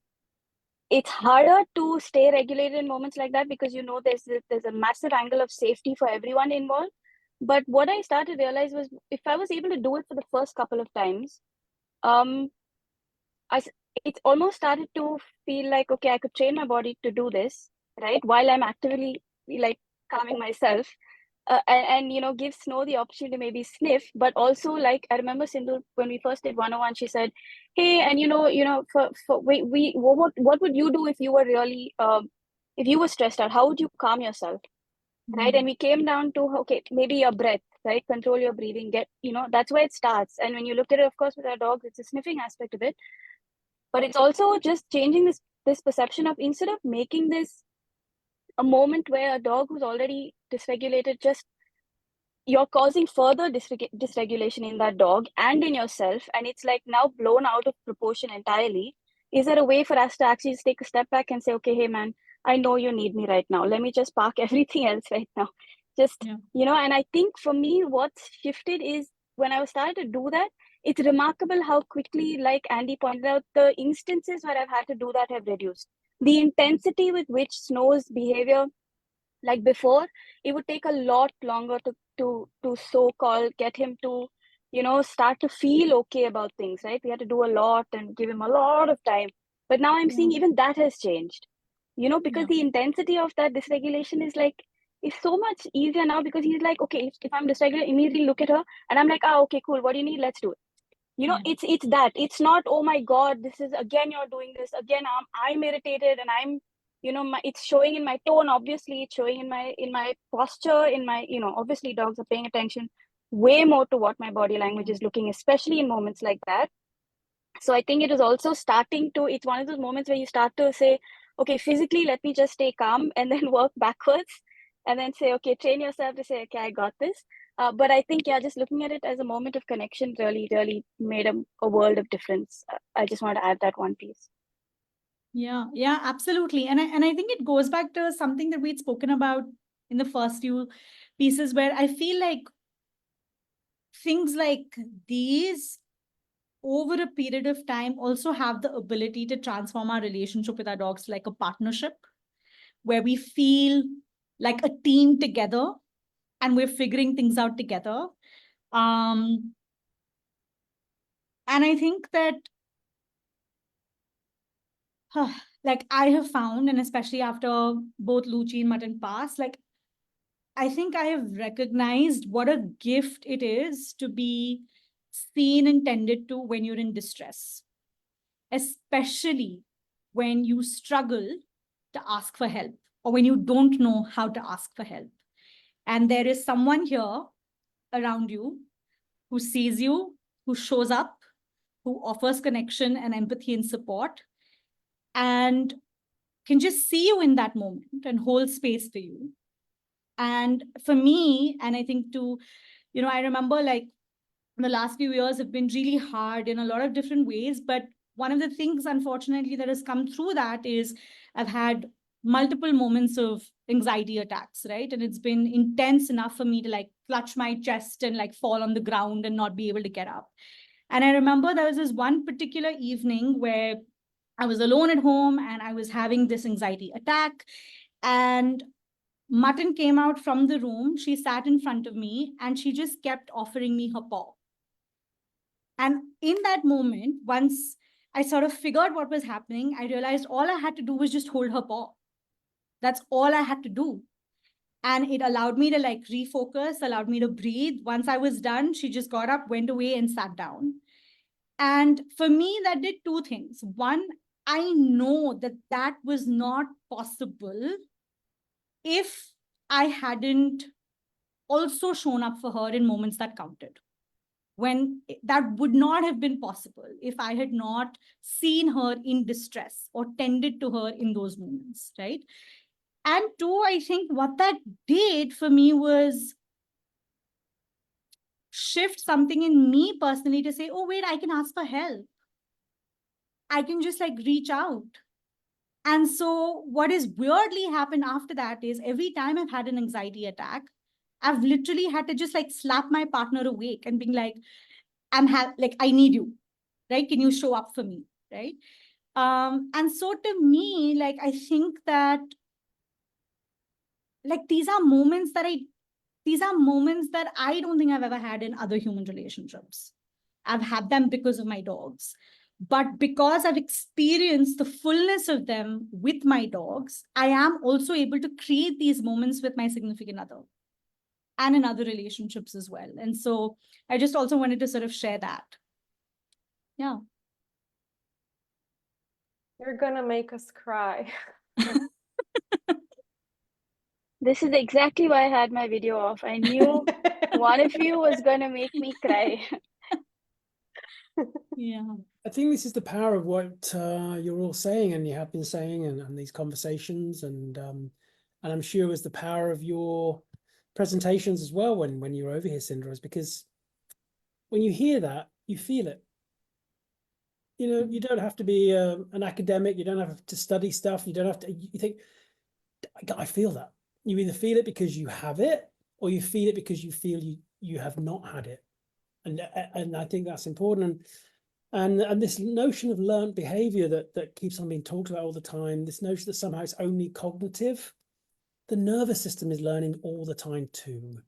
it's harder to stay regulated in moments like that because there's a massive angle of safety for everyone involved. But what I started to realize was if I was able to do it for the first couple of times, it almost started to feel like, okay, I could train my body to do this, right? While I'm actively like calming myself. And give Snow the opportunity to maybe sniff, but also like I remember Sindhoor when we first did 101, she said, "Hey, and what would you do if you were really if you were stressed out? How would you calm yourself, right?" And we came down to okay, maybe your breath, right? Control your breathing. That's where it starts. And when you look at it, of course, with our dogs, it's a sniffing aspect of it, but it's also just changing this perception of instead of making this a moment where a dog who's already dysregulated, just you're causing further dysregulation in that dog and in yourself, and it's like now blown out of proportion entirely. Is there a way for us to actually just take a step back and say, okay, hey man, I know you need me right now, let me just park everything else right now, and I think for me what's shifted is when I was starting to do that, it's remarkable how quickly, like Andy pointed out, the instances where I've had to do that have reduced. The intensity with which Snow's behavior, like before, it would take a lot longer to so-called get him to start to feel okay about things, right? We had to do a lot and give him a lot of time, but now I'm seeing even that has changed, because the intensity of that dysregulation is so much easier now, because he's like, okay, if I'm dysregulated, immediately look at her and I'm like, okay, cool, what do you need, let's do it. It's that, it's not, oh my god, this is again, you're doing this again, I'm irritated, and I'm it's showing in my tone, obviously it's showing in my posture, in my obviously dogs are paying attention way more to what my body language is looking, especially in moments like that. So I think it is also starting to, it's one of those moments where you start to say, okay, physically let me just stay calm, and then work backwards, and then say, okay, train yourself to say, okay, I got this. But I think, just looking at it as a moment of connection really, really made a world of difference. I just want to add that one piece. Yeah, absolutely. And I think it goes back to something that we'd spoken about in the first few pieces, where I feel like things like these over a period of time also have the ability to transform our relationship with our dogs like a partnership, where we feel like a team together and we're figuring things out together. And I think that like I have found, and especially after both Lucci and Mutton pass, like I think I have recognized what a gift it is to be seen and tended to when you're in distress, especially when you struggle to ask for help or when you don't know how to ask for help. And there is someone here around you who sees you, who shows up, who offers connection and empathy and support, and can just see you in that moment and hold space for you. And for me, and I think I remember like the last few years have been really hard in a lot of different ways. But one of the things, unfortunately, that has come through that is I've had multiple moments of anxiety attacks, right? And it's been intense enough for me to like clutch my chest and like fall on the ground and not be able to get up. And I remember there was this one particular evening where I was alone at home and I was having this anxiety attack, and Mutton came out from the room. She sat in front of me and she just kept offering me her paw. And in that moment, once I sort of figured what was happening, I realized all I had to do was just hold her paw. That's all I had to do. And it allowed me to like refocus, allowed me to breathe. Once I was done, she just got up, went away and sat down. And for me, that did two things. One, I know that that was not possible if I hadn't also shown up for her in moments that counted. When that would not have been possible if I had not seen her in distress or tended to her in those moments, right? And two, I think what that did for me was shift something in me personally to say, oh, wait, I can ask for help. I can just like reach out. And so what is weirdly happened after that is every time I've had an anxiety attack, I've literally had to just like slap my partner awake and being like, I need you, right? Can you show up for me, right? And so to me, like, I think that like these are moments that I don't think I've ever had in other human relationships. I've had them because of my dogs. But because I've experienced the fullness of them with my dogs, I am also able to create these moments with my significant other and in other relationships as well. And so I just also wanted to sort of share that. Yeah. You're gonna make us cry. This is exactly why I had my video off. I knew one of you was going to make me cry. Yeah. I think this is the power of what you're all saying and you have been saying and these conversations and I'm sure it was the power of your presentations as well when you were over here, Sindhoor, is because when you hear that, you feel it. You know, you don't have to be an academic, you don't have to study stuff, you don't have to, you think, I feel that. You either feel it because you have it or you feel it because you feel you have not had it. And I think that's important. And this notion of learned behavior that keeps on being talked about all the time, this notion that somehow it's only cognitive, the nervous system is learning all the time too.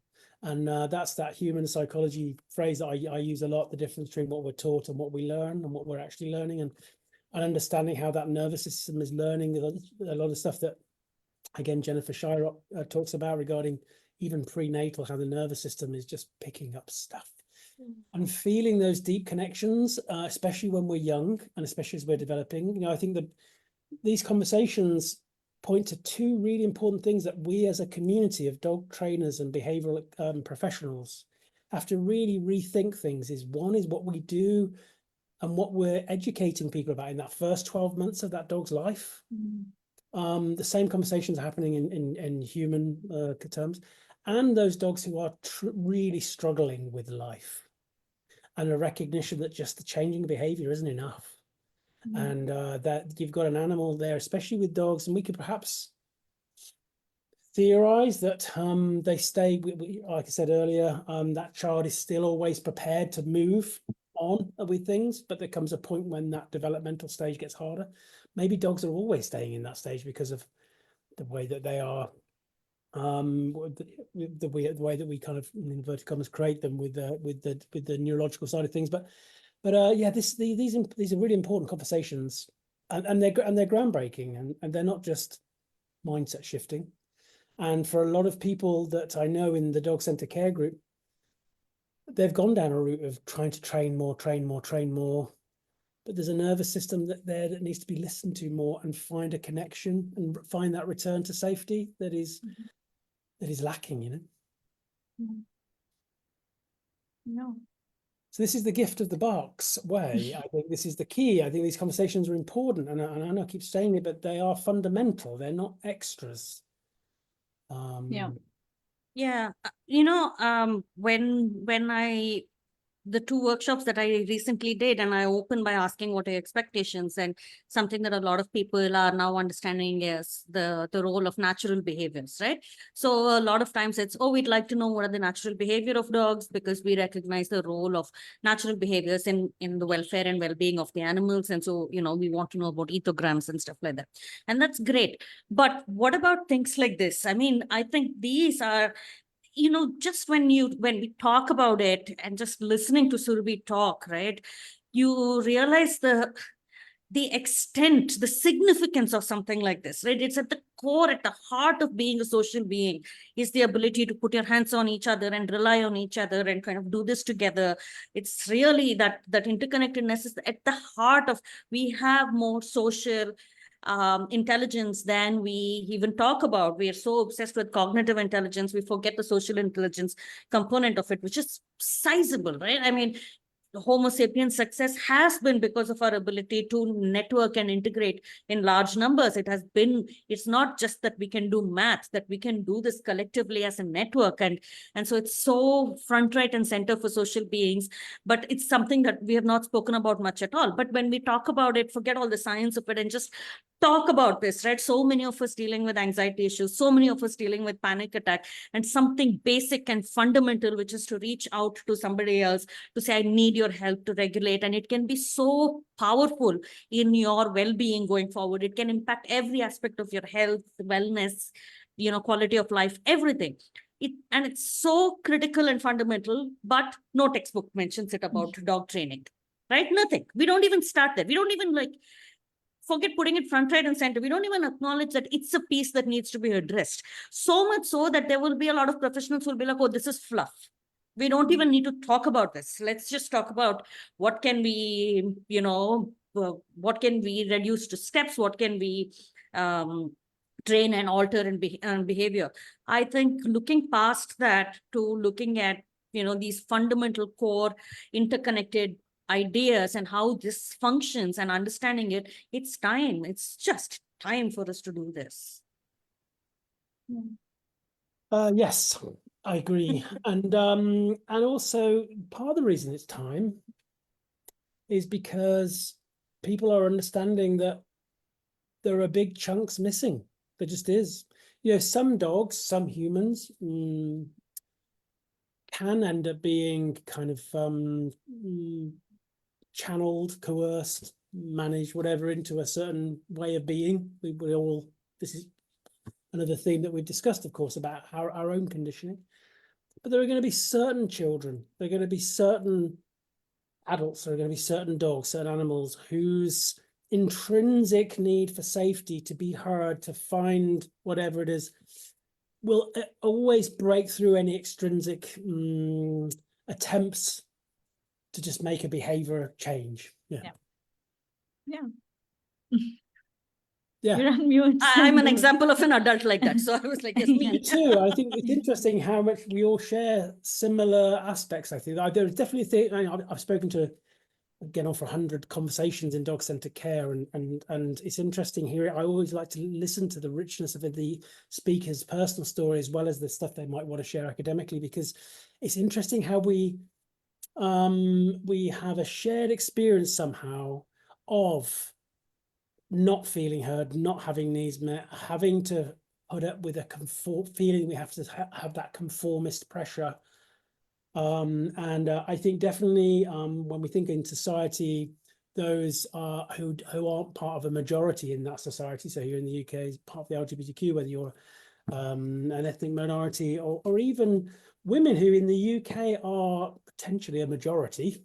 And that's that human psychology phrase that I use a lot, the difference between what we're taught and what we learn and what we're actually learning and understanding how that nervous system is learning a lot of stuff that, again, Jennifer Shyrock talks about regarding even prenatal, how the nervous system is just picking up stuff. And feeling those deep connections, especially when we're young and especially as we're developing. You know, I think that these conversations point to two really important things that we as a community of dog trainers and behavioral professionals have to really rethink things. One is what we do and what we're educating people about in that first 12 months of that dog's life. The same conversations are happening in human terms, and those dogs who are really struggling with life. And a recognition that just the changing behavior isn't enough. And that you've got an animal there, especially with dogs, and we could perhaps theorize that they stay, like I said earlier, that child is still always prepared to move on with things, but there comes a point when that developmental stage gets harder. Maybe dogs are always staying in that stage because of the way that they are, the way that we kind of, in inverted commas, create them with the neurological side of things. But yeah, these are really important conversations, and they're groundbreaking, and they're not just mindset shifting. And for a lot of people that I know in the dog center care group, they've gone down a route of trying to train more. But there's a nervous system that needs to be listened to more and find a connection and find that return to safety that is lacking, you know. No. So this is the gift of the BHARCS way. I think this is the key. I think these conversations are important, and I know I keep saying it, but they are fundamental. They're not extras. Yeah, you know, when the two workshops that I recently did, and I opened by asking what are your expectations, and something that a lot of people are now understanding is the role of natural behaviors, right? So a lot of times it's, oh, we'd like to know what are the natural behavior of dogs, because we recognize the role of natural behaviors in the welfare and well-being of the animals. And so, you know, we want to know about ethograms and stuff like that. And that's great. But what about things like this? I mean, I think these are, you know, just when we talk about it and just listening to Surabhi talk, right, you realize the extent, the significance of something like this, right? It's at the core, at the heart of being a social being is the ability to put your hands on each other and rely on each other and kind of do this together. It's really that interconnectedness is at the heart of, we have more social intelligence than we even talk about. We are so obsessed with cognitive intelligence, we forget the social intelligence component of it, which is sizable, right? I mean, the Homo sapiens success has been because of our ability to network and integrate in large numbers. It's not just that we can do math, that we can do this collectively as a network. And so it's so front, right, and center for social beings, but it's something that we have not spoken about much at all. But when we talk about it, forget all the science of it and just talk about this, right? So many of us dealing with anxiety issues, so many of us dealing with panic attack, and something basic and fundamental, which is to reach out to somebody else to say, I need your help to regulate. And it can be so powerful in your well-being going forward. It can impact every aspect of your health, wellness, quality of life, everything. And it's so critical and fundamental, but no textbook mentions it about dog training, right? Nothing. We don't even start there. We don't even forget putting it front, right, and center. We don't even acknowledge that it's a piece that needs to be addressed. So much so that there will be a lot of professionals who will be like, oh, this is fluff. We don't even need to talk about this. Let's just talk about what can we, what can we reduce to steps? What can we train and alter in behavior? I think looking past that to looking at, these fundamental core interconnected ideas and how this functions and understanding it, it's time. It's just time for us to do this. Yes, I agree. And also part of the reason it's time is because people are understanding that there are big chunks missing. There just is. Some dogs, some humans can end up being kind of channeled, coerced, managed, whatever, into a certain way of being. This is another theme that we've discussed, of course, about our own conditioning. But there are going to be certain children, there are going to be certain adults, there are going to be certain dogs, certain animals whose intrinsic need for safety, to be heard, to find whatever it is, will always break through any extrinsic attempts to just make a behavior change. Yeah. You're on mute. I'm an example of an adult like that. So I was like, yes, me. Me too. I think it's interesting how much we all share similar aspects. I think there's definitely I've spoken to, again, over 100 conversations in dog centre care, and it's interesting here. I always like to listen to the richness of the speaker's personal story as well as the stuff they might want to share academically, because it's interesting how we have a shared experience somehow of not feeling heard, not having needs met, having to put up with a feeling we have to have that conformist pressure. And I think definitely when we think in society, those who aren't part of a majority in that society, so here in the UK, as part of the LGBTQ, whether you're an ethnic minority or even women who in the UK are potentially a majority,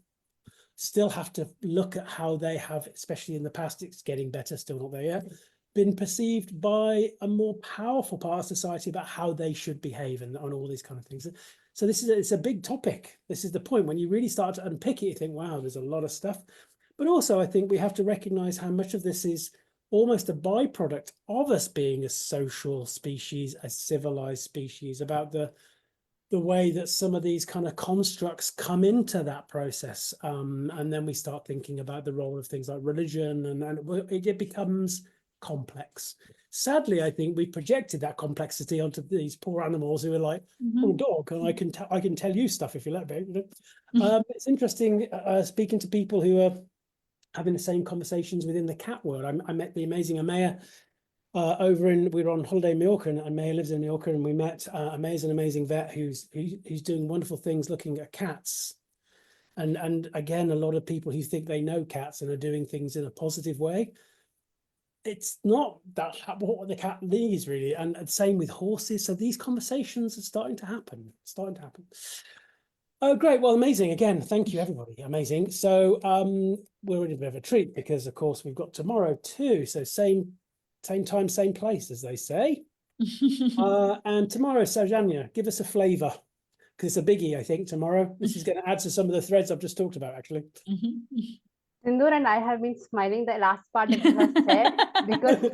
still have to look at how they have, especially in the past, it's getting better, still not there yet, been perceived by a more powerful part of society about how they should behave and on all these kind of things. So it's a big topic. This is the point. When you really start to unpick it, you think, wow, there's a lot of stuff. But also I think we have to recognize how much of this is almost a byproduct of us being a social species, a civilized species, about the way that some of these kind of constructs come into that process. And then we start thinking about the role of things like religion, and it becomes complex. Sadly, I think we projected that complexity onto these poor animals who are like, oh, dog, and I can tell you stuff if you let me. It's interesting speaking to people who are having the same conversations within the cat world. I met the amazing Amaya we were on holiday in Mallorca, and Amaya lives in Mallorca, and we met Amaya's an amazing vet who's doing wonderful things looking at cats. And again, a lot of people who think they know cats and are doing things in a positive way, it's not that what the cat needs really. And same with horses. So these conversations are starting to happen. Oh, great. Well, amazing. Again, thank you, everybody. Amazing. So we're in a bit of a treat because, of course, we've got tomorrow too. So same same time, same place, as they say. And tomorrow, Sowjanya, give us a flavour, because it's a biggie, I think, tomorrow. This is going to add to some of the threads I've just talked about, actually. Sindhoor and I have been smiling the last part that you have said, because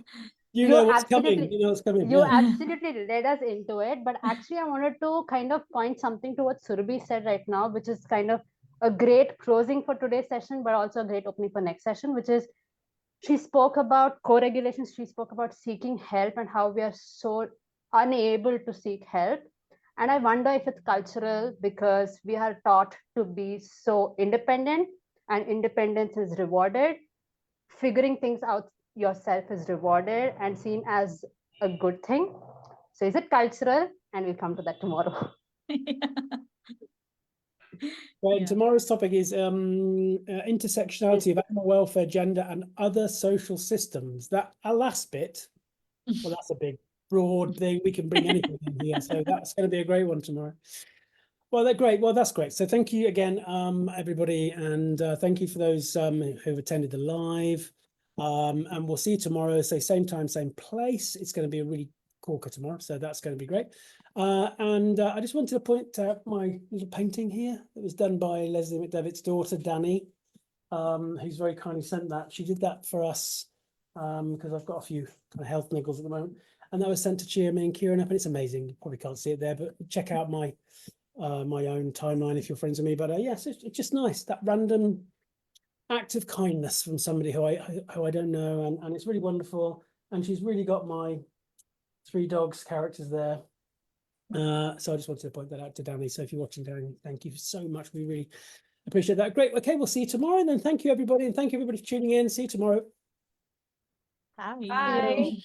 you know what's coming. You know what's coming. You Yeah. absolutely led us into it. But actually, I wanted to kind of point something to what Surabhi said right now, which is kind of a great closing for today's session, but also a great opening for next session, which is she spoke about co-regulation. She spoke about seeking help and how we are so unable to seek help. And I wonder if it's cultural, because we are taught to be so independent, and independence is rewarded. Figuring things out yourself is rewarded and seen as a good thing. So is it cultural? And we'll come to that tomorrow. Well, Yeah. tomorrow's topic is intersectionality of animal welfare, gender, and other social systems. That last bit, well, that's a big, broad thing. We can bring anything in here. So that's going to be a great one tomorrow. Well, they're great. Well, that's great. So thank you again, everybody. And thank you for those who've attended the live. And we'll see you tomorrow. So same time, same place. It's going to be a really corker tomorrow. So that's going to be great. And I just wanted to point out my little painting here that was done by Leslie McDevitt's daughter, Danny, who's very kindly sent that. She did that for us because I've got a few kind of health niggles at the moment. And that was sent to cheer me and Kieran up, and it's amazing. You probably can't see it there, but check out my my own timeline if you're friends with me. But yes, it's just nice, that random act of kindness from somebody who I don't know, and it's really wonderful. And she's really got my 3 dogs characters there. So I just wanted to point that out to Danny. So if you're watching, Danny, thank you so much. We really appreciate that. Great. Okay, we'll see you tomorrow. And then thank you, everybody. And thank you, everybody, for tuning in. See you tomorrow. Bye.